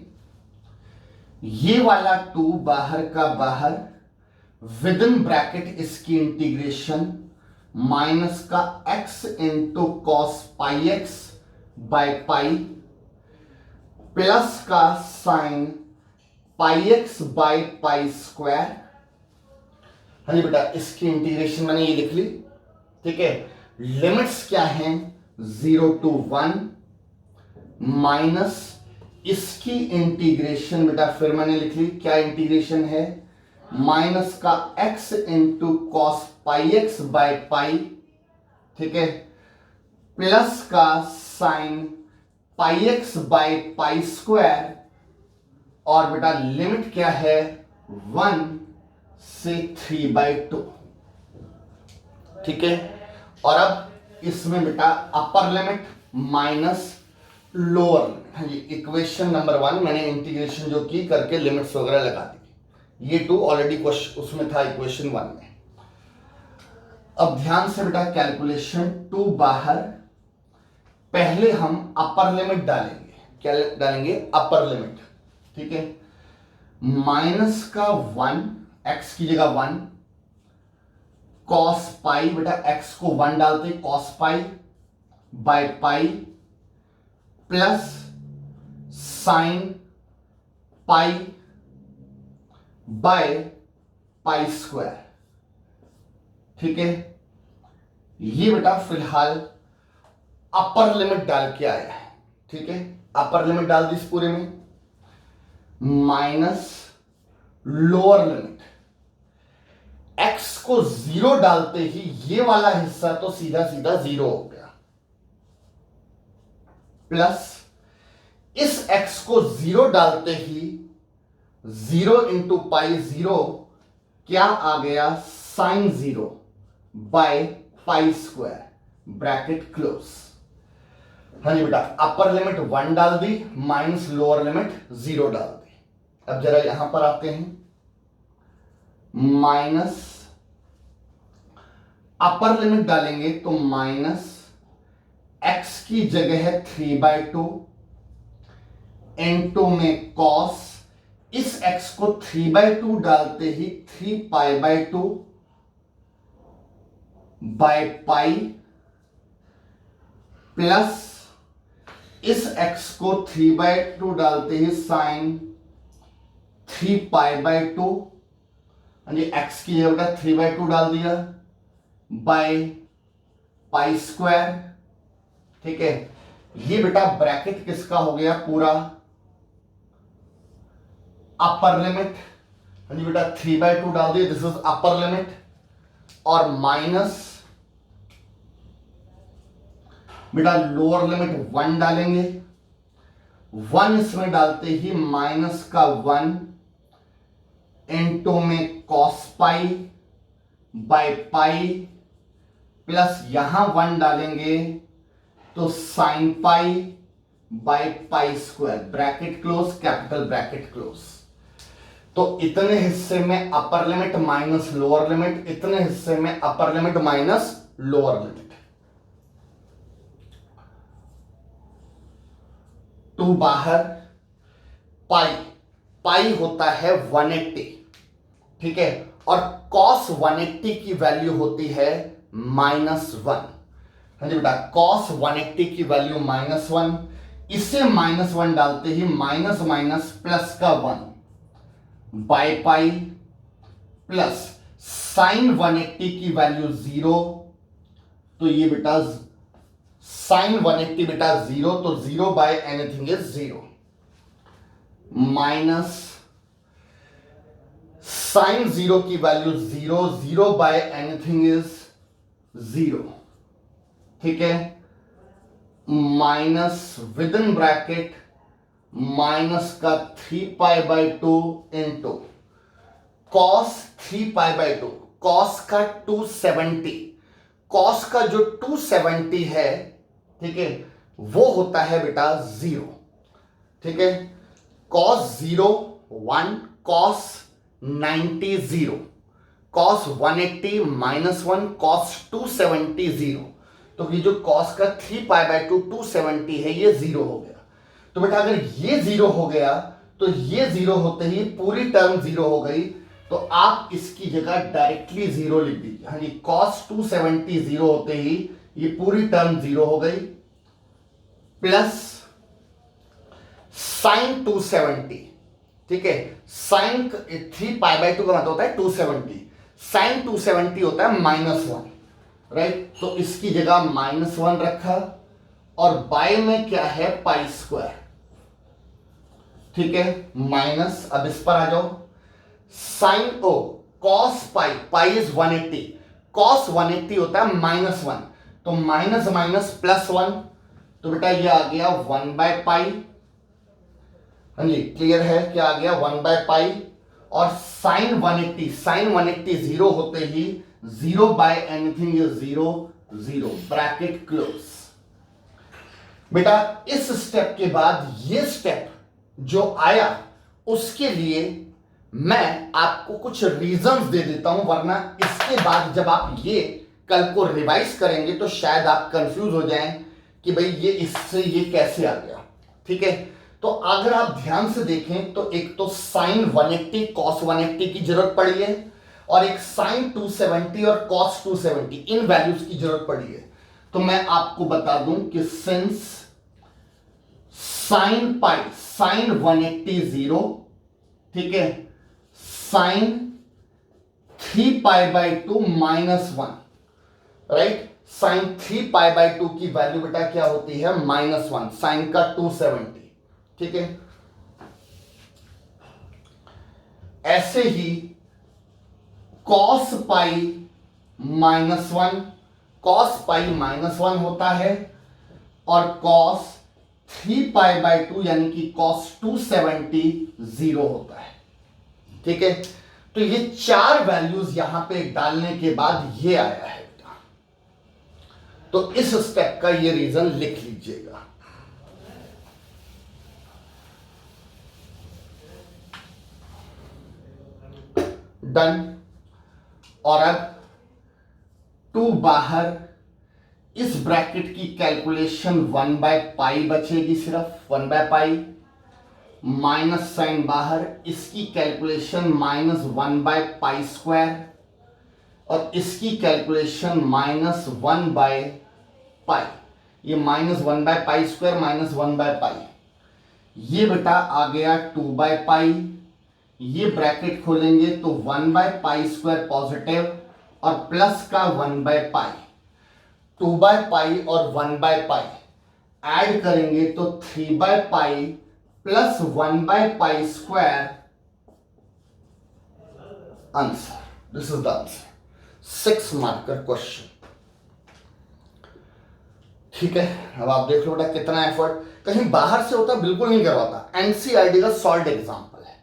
S1: ये वाला 2 बाहर का बाहर, विद इन ब्रैकेट इसकी इंटीग्रेशन, माइनस का x into cos pi x by pi plus का sine pi x by pi square. हाँ जी बेटा, इसकी इंटीग्रेशन मैंने ये लिख ली। ठीक है, लिमिट्स क्या हैं? 0 to 1 माइनस इसकी इंटीग्रेशन बेटा फिर मैंने लिख ली, क्या इंटीग्रेशन है? माइनस का x into cos pi x by pi, ठीक है, प्लस का sine pi x by pi square, और बेटा लिमिट क्या है? 1 से 3/2। ठीक है, और अब इसमें बेटा upper limit minus lower limit. हाँ जी, इक्वेशन नंबर 1 मैंने इंटीग्रेशन जो की करके लिमिट्स वगैरह लगा दी। ये 2 ऑलरेडी क्वेश्चन उसमें था, इक्वेशन 1 में। अब ध्यान से बेटा कैलकुलेशन 2 बाहर, पहले हम अपर लिमिट डालेंगे। क्या डालेंगे? Upper limit. ठीक है, माइनस का 1, एक्स की जगह 1, कॉस पाई, बेटा एक्स को 1 डालते, cos pi by pi plus sine pi by pi square. ठीक है, ये बेटा फिलहाल अपर लिमिट डाल के आया है। ठीक है, अपर लिमिट डाल दी इस पूरे में, माइनस लोअर लिमिट, एक्स को 0 डालते ही ये वाला हिस्सा तो सीधा सीधा 0 हो गया, प्लस इस x को 0 डालते ही 0 इंटू पाई 0, क्या आ गया? Sine 0 by pi square, bracket close. हाँ जी बेटा, अपर लिमिट 1 डाल दी, माइनस लोअर लिमिट 0 डाल दी। अब जरा यहां पर आते हैं, माइनस अपर लिमिट डालेंगे तो माइनस x की जगह है 3/2 इंटू में कॉस, इस x को 3/2 डालते ही 3π/2 बाय पाई प्लस इस x को 3/2 डालते ही साइन 3π/2, यानी x की जगह 3/2 डाल दिया बाय पाई स्क्वायर। ठीक है, ये बेटा ब्रैकेट किसका हो गया? पूरा अपर लिमिट। हाँ जी बेटा, 3/2 डाल दिया, दिस इज अपर लिमिट, और माइनस बेटा लोअर लिमिट 1 डालेंगे, 1 इसमें डालते ही माइनस का 1 इंटू में cos pi by pi, plus यहां 1 डालेंगे तो sine pi by pi square, bracket close, capital bracket close. तो इतने हिस्से में upper limit minus lower limit, इतने हिस्से में upper limit minus lower limit. 2 बाहर, पाई, पाई होता है 180, ठीक है, और cos 180 की वैल्यू होती है -1। हाँ जी बेटा, cos 180 की वैल्यू -1, इसे -1 डालते ही माइनस माइनस प्लस का 1 बाय पाई, प्लस साइन 180 की वैल्यू 0, तो ये बेटा साइन 180 बेटा 0, तो 0 by anything is 0, minus sine 0 की वैल्यू 0, 0 बाय एनीथिंग इज 0, ठीक है, minus with in bracket minus का 3 pi by 2 into cos 3 pi by 2, cos का 270, कॉस का जो 270 है, ठीक है, वो होता है बेटा 0, ठीक है, कॉस 0 1, कॉस 90 0, कॉस 180 -1, कॉस 270 0, तो ये जो कॉस का 3 पाई बाय 2 270 है, ये 0 हो गया। तो बेटा अगर ये 0 हो गया तो ये 0 होते ही पूरी टर्म 0 हो गई, तो आप इसकी जगह डायरेक्टली 0 लिख दीजिए। हाँ जी, कॉस 270 0 होते ही ये पूरी टर्म 0 हो गई, प्लस साइन 270, ठीक है, साइन 3 पाई बाय 2 का मतलब होता है 270, साइन 270 होता है -1, राइट, तो इसकी जगह -1 रखा, और बाय में क्या है पाई स्क्वायर, ठीक है, माइनस, अब इस पर आ जाओ, sine O cos pi, pi is 180, cos 180 होता है -1, तो माइनस माइनस प्लस 1, तो बेटा ये आ गया 1 बाय पाई। हाँ जी, क्लियर है, क्या आ गया 1 बाय पाई, और साइन 180, साइन 180 0 होते ही 0 by anything is 0, 0, bracket close. बेटा इस स्टेप के बाद ये स्टेप जो आया, उसके लिए मैं आपको कुछ रीजंस दे देता हूं, वरना इसके बाद जब आप ये कल को रिवाइज करेंगे तो शायद आप कंफ्यूज हो जाएं कि भाई ये इससे ये कैसे आ गया, ठीक है। तो अगर आप ध्यान से देखें तो एक तो साइन 180 कॉस 180 की जरूरत पड़ी है, और एक साइन 270 और कॉस 270 इन वैल्यूज की जरूरत पड़ी है। तो मैं आपको बता दूं कि सिंस साइन पाई, साइन 180 0, ठीक है, sine 3 pi by 2 -1, right, sine 3 pi by 2 की वैल्यू बेटा क्या होती है -1, साइन का 270, ठीक है। ऐसे ही कॉस पाई -1, कॉस पाई -1 होता है, और कॉस 3 पाई बाय 2 यानी कि कॉस 270 0 होता है, ठीक है। तो ये 4 वैल्यूज यहां पे डालने के बाद ये आया है बेटा, तो इस स्टेप का ये रीजन लिख लीजिएगा। डन। और अब 2 बाहर, इस ब्रैकेट की कैलकुलेशन 1 बाय पाई बचेगी, सिर्फ 1 बाय पाई, माइनस साइन बाहर, इसकी कैलकुलेशन -1 बाय पाई स्क्वायर, और इसकी कैलकुलेशन -1 बाय पाई, ये -1 by pi square -1 by pi, ये बेटा आ गया 2 बाय पाई, ये ब्रैकेट खोलेंगे तो 1 बाय पाई स्क्वायर पॉजिटिव, और प्लस का 1 बाय पाई, 2 बाय पाई और 1 बाय पाई ऐड करेंगे तो 3 bye pi plus 1 by pi square, answer, this is the answer, 6 marker question, ठीक है, अब आप देख लो बेटा कितना एफर्ट कहीं बाहर से होता बिल्कुल नहीं करवाता। एनसीईआरटी का सॉल्ड एग्जाम्पल है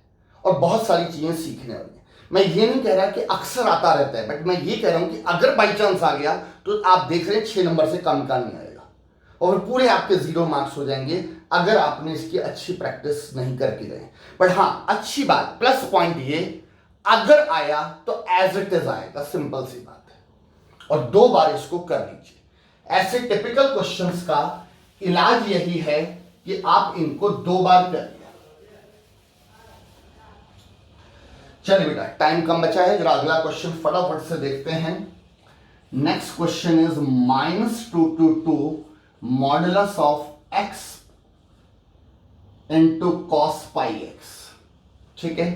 S1: और बहुत सारी चीजें सीखने वाली है। मैं ये नहीं कह रहा कि अक्सर आता रहता है, बट मैं ये कह रहा हूं कि अगर बाई चांस आ गया तो आप देख रहे हैं 6 नंबर से कम का नहीं आएगा और पूरे आपके 0 मार्क्स हो जाएंगे अगर आपने इसकी अच्छी प्रैक्टिस नहीं करके गए। बट हाँ, अच्छी बात, प्लस पॉइंट ये, अगर आया तो एज इट इज आएगा, सिंपल सी बात है। और 2 बार इसको कर लीजिए। ऐसे टिपिकल क्वेश्चंस का इलाज यही है कि आप इनको 2 बार करिए। चलिए बेटा, टाइम कम बचा है, जरा अगला क्वेश्चन फटाफट से देखते हैं। Next question is -2 modulus of x into cos pi x. ठीक है,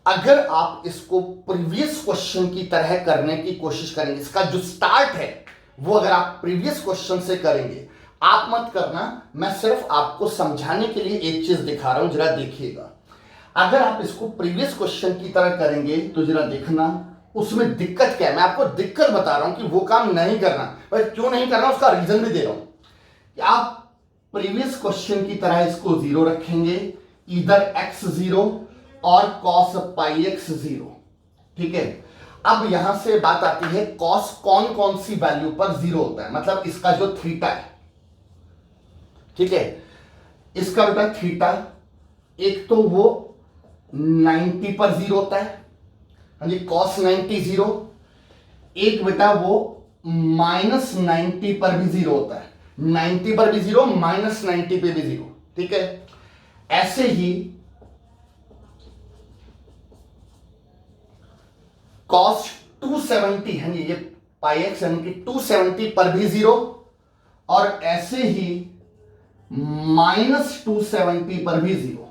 S1: अगर आप इसको प्रीवियस क्वेश्चन की तरह करने की कोशिश करेंगे, इसका जो स्टार्ट है वो अगर आप प्रीवियस क्वेश्चन से करेंगे, आप मत करना, मैं सिर्फ आपको समझाने के लिए एक चीज दिखा रहा हूं, जरा देखिएगा। अगर आप इसको प्रीवियस क्वेश्चन की तरह करेंगे तो जरा देखना उसमें दिक्कत क्या है। मैं आपको दिक्कत बता रहा हूं कि वो काम नहीं करना, पर क्यों नहीं करना उसका रीजन भी दे रहा हूं कि आप प्रीवियस क्वेश्चन की तरह इसको 0 रखेंगे, इधर x 0 और cos पाई x 0। ठीक है, अब यहां से बात आती है cos कौन कौन सी वैल्यू पर 0 होता है, मतलब इसका जो थीटा है। ठीक है, इसका बेटा थीटा एक तो वो 90 पर 0 होता है, हाँ जी, cos 90 0। एक बेटा वो -90 पर भी 0 होता है, 90 पर भी 0, -90 पे भी 0। ठीक है, ऐसे ही cos 270 है ये पाई एक्स यानी कि 270 पर भी 0, और ऐसे ही -270 पर भी 0।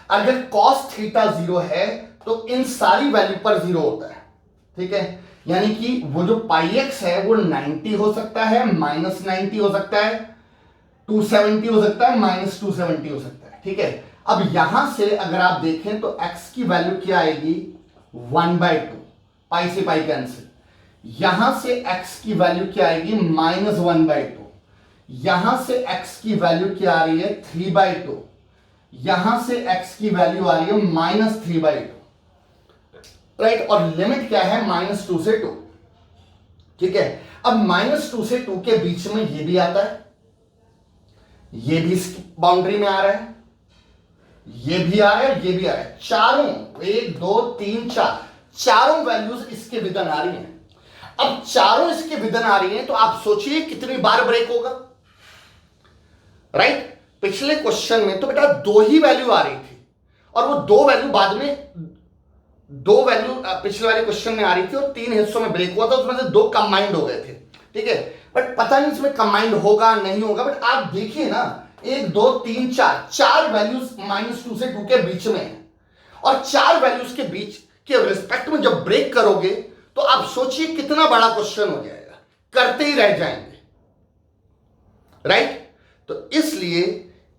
S1: अगर cos थीटा 0 है तो इन सारी वैल्यू पर 0 होता है। ठीक है, यानी कि वो जो पाई एक्स है वो 90 हो सकता है, -90 हो सकता है, 270 हो सकता है, -270 हो सकता है। ठीक है, अब यहां से अगर आप देखें तो x की वैल्यू क्या आएगी, 1/2, पाई से पाई कैंसिल। यहां से x की वैल्यू क्या आएगी, -1/2। यहां से x की वैल्यू क्या आ रही है, 3/2। यहां से x की वैल्यू आ रही है -3/2। राइट, और लिमिट क्या है, -2 से 2। ठीक है, अब -2 से 2 के बीच में ये भी आता है, ये भी इसकी बाउंड्री में आ रहा है, ये भी आ रहा है, ये भी आ रहा है। चारों 1 2 3 4 चारों वैल्यूज इसके विदन आ रही हैं। अब चारों इसके विदन आ रही हैं तो आप सोचिए कितनी बार ब्रेक होगा। राइट, पिछले क्वेश्चन में तो बेटा 2 ही वैल्यू आ रही थी और वो 2 वैल्यू बाद में 2 वैल्यू पिछले वाले क्वेश्चन में आ रही थी और 3 हिस्सों में ब्रेक हुआ था, उसमें से 2 कंबाइंड हो गए थे। ठीक है, बट पता नहीं इसमें कंबाइंड होगा नहीं होगा, बट आप देखिए ना 1 2 3 4 वैल्यूज -2 से 2 के बीच में है और 4 वैल्यूज के बीच के रिस्पेक्ट में जब ब्रेक करोगे तो आप सोचिए कितना बड़ा क्वेश्चन हो जाएगा, करते ही रह जाएंगे। राइट, तो इसलिए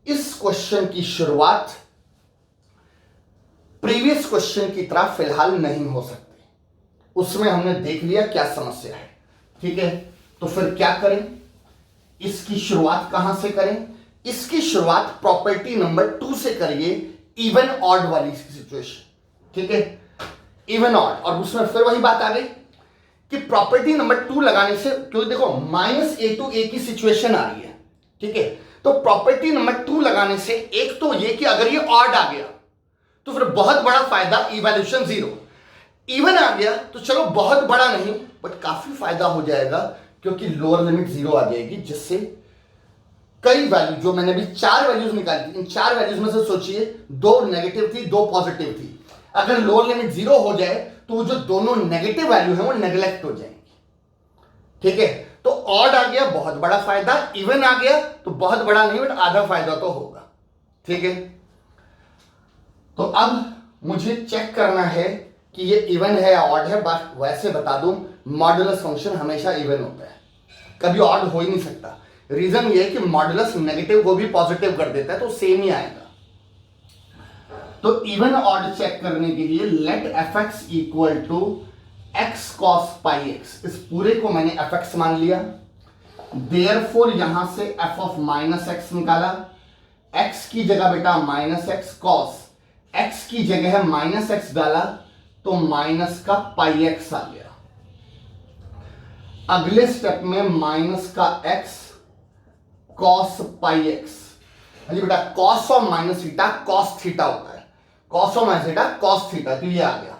S1: इस क्वेश्चन की शुरुआत प्रीवियस क्वेश्चन की तरह फिलहाल नहीं हो सकती। उसमें हमने देख लिया क्या समस्या है। ठीक है, तो फिर क्या करें, इसकी शुरुआत कहां से करें, इसकी शुरुआत प्रॉपर्टी नंबर 2 से करिए, इवन ऑड वाली सिचुएशन। ठीक है, इवन ऑड, और उसमें फिर वही बात आ गई कि प्रॉपर्टी नंबर 2 लगाने से, क्योंकि देखो -a to a की सिचुएशन आ रही है। ठीक है, तो प्रॉपर्टी नंबर 2 लगाने से एक तो ये कि अगर ये ऑड आ गया तो फिर बहुत बड़ा फायदा, इवैल्यूएशन 0। इवन आ गया तो चलो बहुत बड़ा नहीं बट काफी फायदा हो जाएगा, क्योंकि लोअर लिमिट 0 आ जाएगी, जिससे कई वैल्यू, जो मैंने अभी 4 वैल्यूज निकाली थी, इन 4 वैल्यूज में से सोचिए 2 नेगेटिव थी, 2 पॉजिटिव थी। अगर लोअर लिमिट 0 हो जाए तो वो जो दोनों नेगेटिव वैल्यू है वो नेग्लेक्ट हो जाएंगी। ठीक है, तो ऑड आ गया बहुत बड़ा फायदा, इवन आ गया तो बहुत बड़ा नहीं बट आधा फायदा तो होगा। ठीक है, तो अब मुझे चेक करना है कि ये इवन है या ऑड है। बस वैसे बता दूं, मॉडुलस फंक्शन हमेशा इवन होता है, कभी ऑड हो ही नहीं सकता। रीजन ये है कि मॉडुलस नेगेटिव को भी पॉजिटिव कर देता है तो सेम ही आएगा। तो इवन ऑड चेक करने के लिए let fx equal to x cos pi x, इस पूरे को मैंने fx मान लिया। देयरफॉर यहां से एफ ऑफ माइनस एक्स निकाला, एक्स की जगह बेटा माइनस एक्स, कॉस एक्स की जगह है माइनस एक्स डाला तो माइनस का पाई एक्स आ गया। अगले स्टेप में माइनस का एक्स कॉस पाई एक्स। अरे बेटा cos of minus theta cos theta होता है, cos of minus theta cos theta, तो ये आ गया।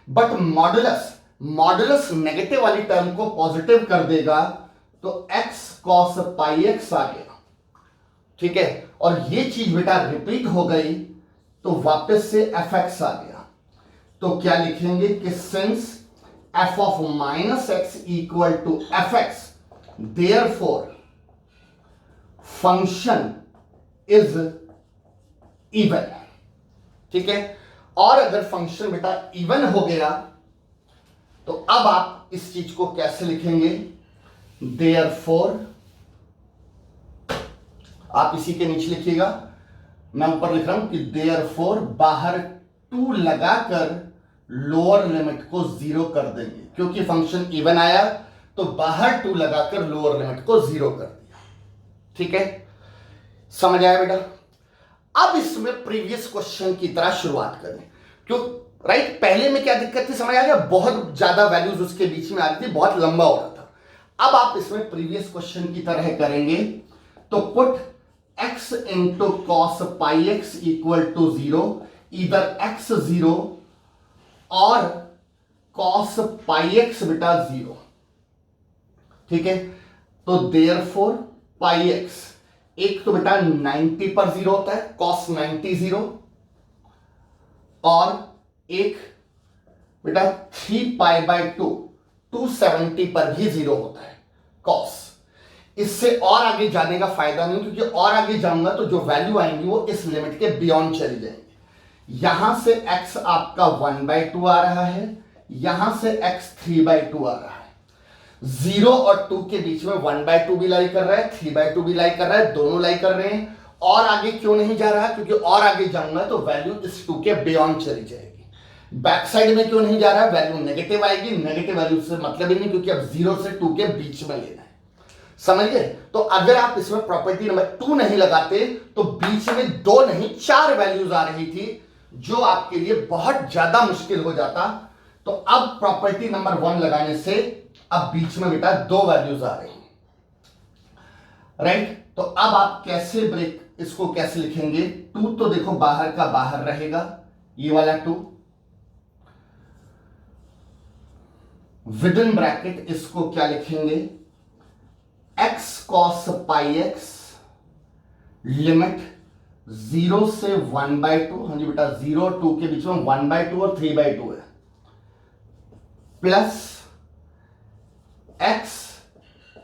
S1: बट मॉडुलस, मॉडुलस नेगेटिव वाली टर्म को पॉजिटिव कर देगा तो एक्स कॉस पाई एक्स आ गया, ठीक है। और ये चीज बेटा रिपीट हो गई तो वापस से एफ एक्स आ गया। तो क्या लिखेंगे कि since F of minus X equal to F X, therefore function is even, ठीक है। और अगर फंक्शन बेटा इवन हो गया तो अब आप इस चीज को कैसे लिखेंगे, देयरफॉर, आप इसी के नीचे लिखिएगा, मैं ऊपर लिख रहा हूं कि देयरफॉर बाहर टू लगाकर लोअर लिमिट को जीरो कर देंगे, क्योंकि फंक्शन इवन आया तो बाहर टू लगाकर लोअर लिमिट को जीरो कर दिया, ठीक है। समझ आया बेटा। अब इसमें प्रीवियस क्वेश्चन की तरह शुरुआत करें, क्यों राइट। पहले में क्या दिक्कत थी समझ आ गया, बहुत ज्यादा वैल्यूज उसके बीच में आ रही थी, बहुत लंबा हो रहा था। अब आप इसमें प्रीवियस क्वेश्चन की तरह करेंगे तो put x into cos pi X equal to zero, इधर x जीरो और कॉस पाई एक्स बेटा जीरो, ठीक है। तो देयरफॉर पाई एक्स, एक तो बेटा 90 पर जीरो होता है, कॉस 90 जीरो, और एक बेटा 3 पाई बाय 2 270 पर भी जीरो होता है कॉस। इससे और आगे जाने का फायदा नहीं, क्योंकि और आगे जाऊंगा तो जो वैल्यू आएंगी वो इस लिमिट के बियॉन्ड चली जाएंगी। यहां से x आपका 1/2 आ रहा है, यहां से x 3/2 आ रहा है। 0 और 2 के बीच में 1/2 भी लाई कर रहा है, 3/2 भी लाई कर रहा है, दोनों लाई कर रहे हैं। और आगे क्यों नहीं जा रहा, क्योंकि और आगे जाऊंगा तो वैल्यू इस 2 के बियॉन्ड चली जाएगी। बैक साइड में क्यों नहीं जा रहा है, वैल्यू नेगेटिव आएगी, नेगेटिव वैल्यू से मतलब ही नहीं, क्योंकि अब 0 से 2 के बीच में लेना है, समझ गए। तो अगर आप इसमें प्रॉपर्टी नंबर 2 नहीं लगाते तो बीच में 2 नहीं 4 वैल्यूज आ रही थी, जो आपके लिए बहुत ज्यादा मुश्किल हो जाता। तो अब प्रॉपर्टी नंबर 1 लगाने से अब बीच में बेटा 2 वैल्यूज आ रही हैं, राइट। तो अब आप कैसे ब्रेक इसको कैसे लिखेंगे, 2 तो देखो बाहर का बाहर रहेगा, ये वाला 2 विद इन ब्रैकेट, इसको क्या लिखेंगे, x cos पाई एक्स लिमिट 0 से 1/2, हाँ जी बेटा 0 और 2 के बीच में 1/2 और 3/2 है, प्लस x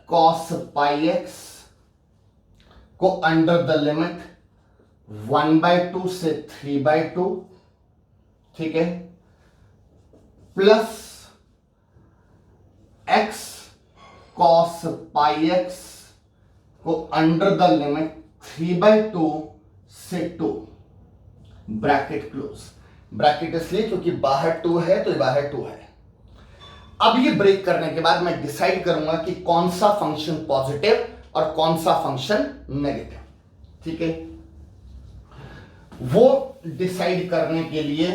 S1: cos पाई एक्स को अंडर द लिमिट 1/2 से 3/2, ठीक है, प्लस x cos पाई एक्स को अंडर द लिमिट 3/2 से 2, ब्रैकेट क्लोज। ब्रैकेट इसलिए क्योंकि बाहर 2 है तो बाहर 2 है। अब ये ब्रेक करने के बाद मैं डिसाइड करूंगा कि कौन सा फंक्शन पॉजिटिव और कौन सा फंक्शन नेगेटिव, ठीक है। वो डिसाइड करने के लिए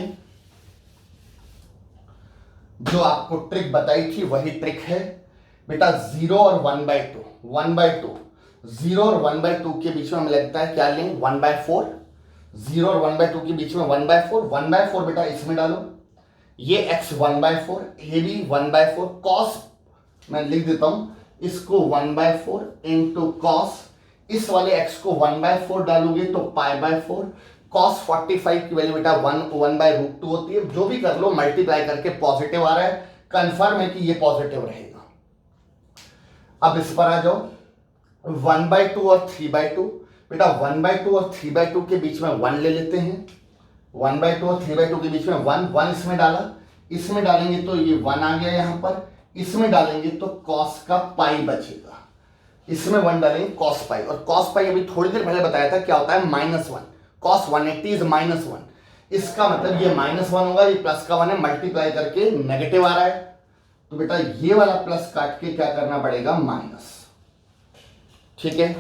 S1: जो आपको ट्रिक बताई थी वही ट्रिक है बेटा, 0 और 1/2, 0 और 1/2 के बीच में हमें लगता है क्या लें, 1/4, 0 और 1/2 के बीच में 1/4 बेटा इसमें डालो, ये x 1/4, ये भी 1/4, cos मैं लिख देता हूं इसको 1/4 इंटू कॉस, इस वाले x को 1/4 डालोगे तो π/4, cos 45 की वैल्यू बेटा 1/√2 होती है। जो भी कर लो मल्टीप्लाई करके पॉजिटिव आ रहा है, कंफर्म है कि ये पॉजिटिव रहेगा। अब इस पर आ जाओ, 1/2 और 3/2 बेटा, 1/2 और 3/2 के बीच में 1 ले लेते हैं, 1/2 और 3/2 के बीच में 1 इसमें डाला, इसमें डालेंगे तो ये 1 आ गया यहां पर, इसमें डालेंगे तो कॉस का पाई बचेगा, इसमें 1 डालेंगे कॉस पाई, और कॉस पाई अभी थोड़ी देर पहले बताया था क्या होता है, -1, cos 180 इज -1, इसका मतलब ये -1 होगा, ये प्लस का 1 है, मल्टीप्लाई करके नेगेटिव आ रहा है, तो बेटा ये वाला प्लस काट के क्या करना पड़ेगा, माइनस, ठीक है।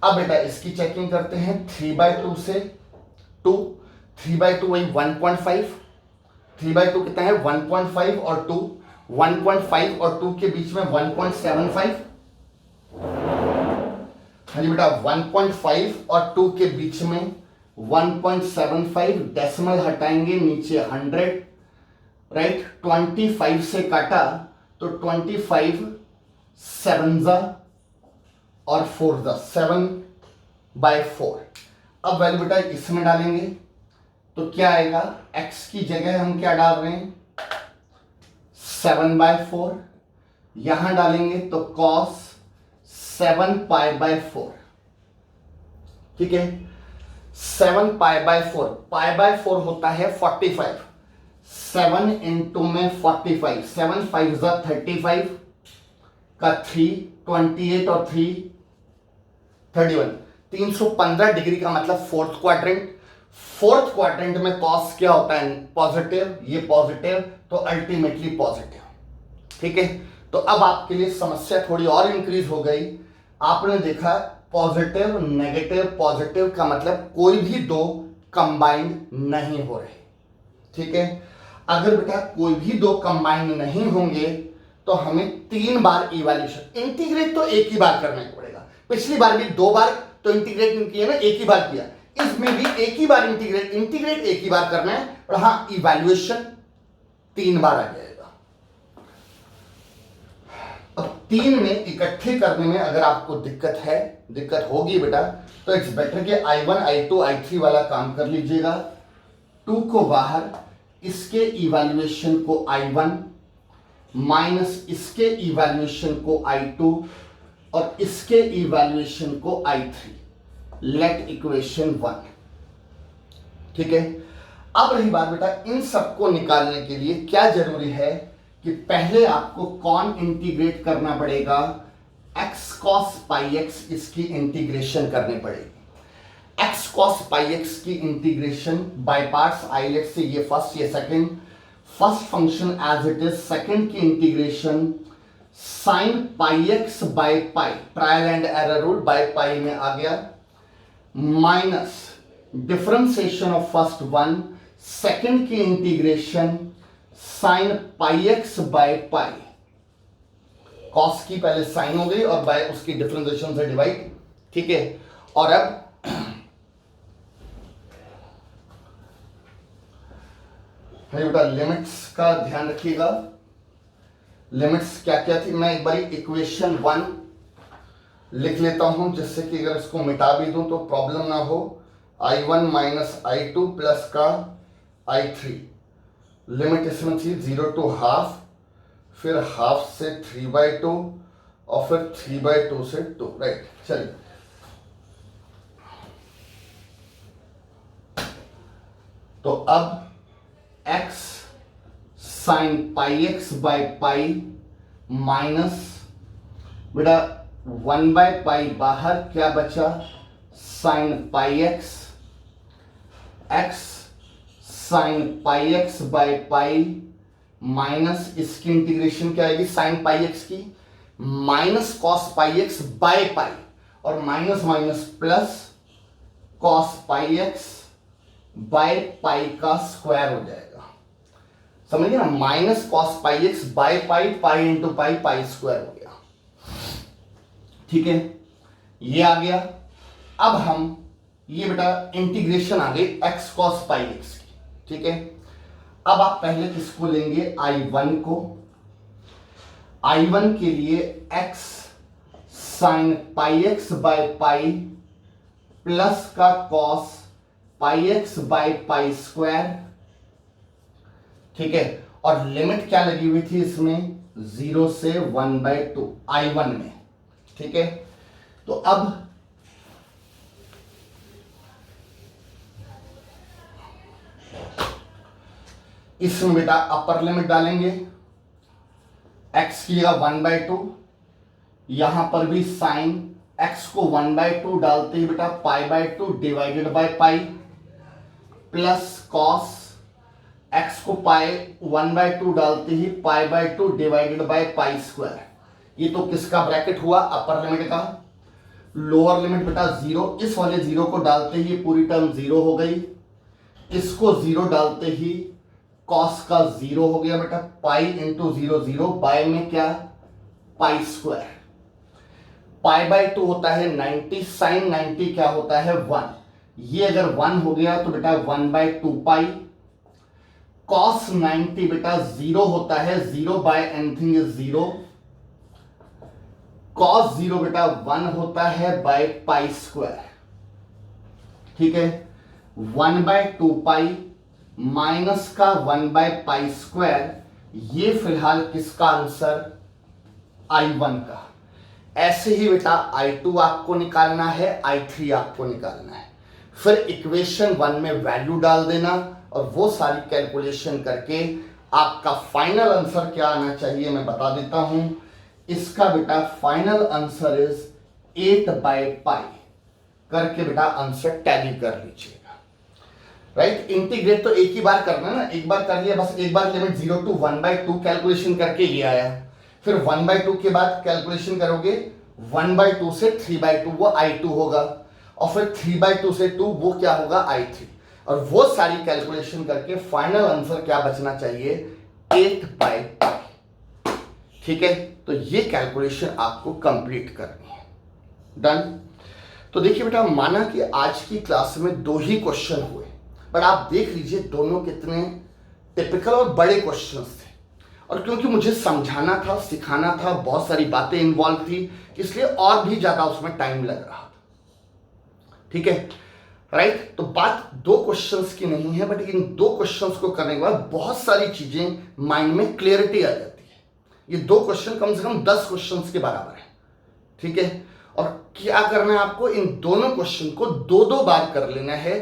S1: अब बेटा इसकी चेकिंग करते हैं, 3/2 से 2, 3/2 वही 1.5, 3/2 कितना है 1.5 और 2, 1.5 और 2 के बीच में 1.75, हाँ जी बेटा 1.5 और 2 के बीच में 1.75, डेसिमल हटाएंगे नीचे 100, राइट। 25 से काटा तो 25 7 और 4 7/4। अब वैल्यू बेटा इसमें डालेंगे तो क्या आएगा, x की जगह हम क्या डाल रहे हैं 7/4, यहां डालेंगे तो cos 7π/4, ठीक है। 7π/4, π/4 होता है 45, 7 इंटू में 45, 7 5 35 का 3, 28 और 3 31, 315 डिग्री का मतलब फोर्थ क्वाड्रेंट। फोर्थ क्वाड्रेंट में कॉस क्या होता है पॉजिटिव, ये पॉजिटिव तो अल्टीमेटली पॉजिटिव, ठीक है। तो अब आपके लिए समस्या थोड़ी और इंक्रीज हो गई। आपने देखा पॉजिटिव नेगेटिव, पॉजिटिव का मतलब कोई भी दो कंबाइंड नहीं हो रहे, ठीक है। अगर बेटा कोई भी दो कंबाइंड नहीं होंगे तो हमें 3 बार इवैल्यूएशन, इंटीग्रेट तो एक ही बार करना पड़ेगा। पिछली बार भी 2 बार तो इंटीग्रेट नहीं किया ना, एक ही बार किया, इसमें भी एक ही बार इंटीग्रेट एक ही बार करना है, और हाँ इवैल्यूएशन 3 बार आ जाएगा। अब 3 में इकट्ठे करने में अगर आपको दिक्कत होगी बेटा, तो इट्स बेटर कि I1 I2 I3 वाला काम कर लीजिएगा। 2 को बाहर, इसके इवैल्यूएशन को I1 माइनस इसके इवैल्यूएशन को I2 और इसके इवैल्यूएशन को I3, लेट इक्वेशन 1, ठीक है। अब रही बात बेटा इन सबको निकालने के लिए क्या जरूरी है कि पहले आपको कौन इंटीग्रेट करना पड़ेगा, x cos πx, इसकी इंटीग्रेशन करनी पड़ेगी। x cos πx की इंटीग्रेशन बाय पार्ट्स, आइलेट से ये फर्स्ट ये second, first function as it is, second की integration sin πx by pi, trial and error rule, by pi में आ गया, minus differentiation of first one, second की integration sin πx by pi, cos की पहले sign हो गई और बाय उसकी डिफरेंशिएशन से डिवाइड, ठीक है। और अब बेटा लिमिट्स का ध्यान रखिएगा। लिमिट्स क्या क्या थी, मैं एक बार इक्वेशन 1 लिख लेता हूं जिससे कि अगर इसको मिटा भी दूं तो प्रॉब्लम ना हो। I1 माइनस I2 प्लस का I3, लिमिट इसमें थी 0 to ½ फिर हाफ से 3/2 और फिर 3/2 से 2, राइट। चलिए तो अब x sin πx by pi minus बेटा 1/पाई बाहर, क्या बचा sin πx, x sin πx by pi minus इसकी इंटीग्रेशन क्या आएगी sin πx की, माइनस cos πx बाय पाई, और minus minus plus cos πx by पाई का स्क्वायर हो जाएगा, समझिए ना, minus cos πx by pi, pi into pi, pi square हो गया, ठीक है। ये आ गया। अब हम ये बेटा इंटीग्रेशन आ गई x cos πx की, ठीक है। अब आप पहले किसको लेंगे, I1 को। I1 के लिए x sin πx by pi plus का cos πx by pi square, ठीक है। और लिमिट क्या लगी हुई थी इसमें 0 से 1/2 I1 में, ठीक है। तो अब इसमें बेटा अपर लिमिट डालेंगे, x की जगह 1/2, यहां पर भी साइन x को 1/2 डालते ही बेटा π/2 divided by pi plus cos x को पाई 1/2 डालते ही π/2 डिवाइडेड बाय पाई स्क्वायर। ये तो किसका ब्रैकेट हुआ, अपर लिमिट का। लोअर लिमिट बेटा 0, इस वाले 0 को डालते ही पूरी टर्म 0 हो गई, इसको 0 डालते ही कॉस का 0 हो गया बेटा, पाई इंटू 0 0, बाय में क्या पाई स्क्वायर, पाई बाय 2 होता है 90, साइन 90 क्या होता है 1, ये अगर 1 हो गया तो बेटा 1 बाय 2 पाई, कॉस 90 बेटा 0 होता है, 0 बाय एनीथिंग इज 0, कॉस 0 बेटा 1 होता है बाय पाई स्क्वायर, ठीक है, 1 बाय 2 पाई माइनस का 1 बाय पाई स्क्वायर, ये फिलहाल किसका आंसर I1 का। ऐसे ही बेटा I2 आपको निकालना है, I3 आपको निकालना है, फिर इक्वेशन 1 में वैल्यू डाल देना और वो सारी कैलकुलेशन करके आपका फाइनल आंसर क्या आना चाहिए मैं बता देता हूं। इसका बेटा final answer is 8 by pi करके बेटा आंसर टैली कर लीजिएगा, राइट। इंटीग्रेट तो एक ही बार करना ना, एक बार कर लिया बस, एक बार लिमिट 0 टू 1/2 कैलकुलेशन करके ये आया, फिर 1/2 के बाद कैलकुलेशन करोगे 1/2 से 3/2 वो I2 होगा, और फिर 3/2 से 2 वो क्या होगा I3, और वो सारी कैलकुलेशन करके फाइनल आंसर क्या बचना चाहिए 8 बाय पाई, ठीक है। तो ये कैलकुलेशन आपको कंप्लीट करनी है, डन। तो देखिए बेटा, माना कि आज की क्लास में 2 ही क्वेश्चन हुए, बट आप देख लीजिए दोनों कितने टिपिकल और बड़े क्वेश्चंस थे, और क्योंकि मुझे समझाना था, सिखाना था, बहुत सारी बातें इन्वॉल्व थी, इसलिए और भी ज्यादा उसमें टाइम लग रहा था, ठीक है, राइट। तो बात 2 क्वेश्चंस की नहीं है, बट इन 2 क्वेश्चंस को करने के बाद बहुत सारी चीजें माइंड में क्लियरिटी आ जाती है। ये 2 क्वेश्चन कम से कम 10 क्वेश्चंस के बराबर है, ठीक है। और क्या करना है आपको, इन दोनों क्वेश्चन को 2-2 बार कर लेना है,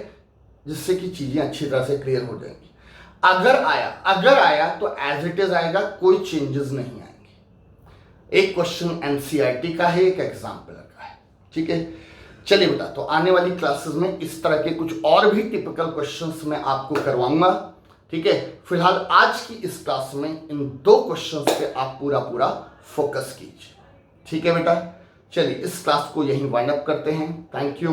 S1: जिससे कि चीजें अच्छी तरह से क्लियर हो जाएंगी। अगर आया तो एज इट इज आएगा, कोई चेंजेस नहीं आएंगे। एक क्वेश्चन एनसीईआरटी का है, एक एग्जाम्पल का है, ठीक है। चलिए बेटा, तो आने वाली क्लासेस में इस तरह के कुछ और भी टिपिकल क्वेश्चंस मैं आपको करवाऊंगा, ठीक है। फिलहाल आज की इस क्लास में इन 2 क्वेश्चंस पे आप पूरा फोकस कीजिए, ठीक है बेटा। चलिए इस क्लास को यहीं वाइंड अप करते हैं। Thank you.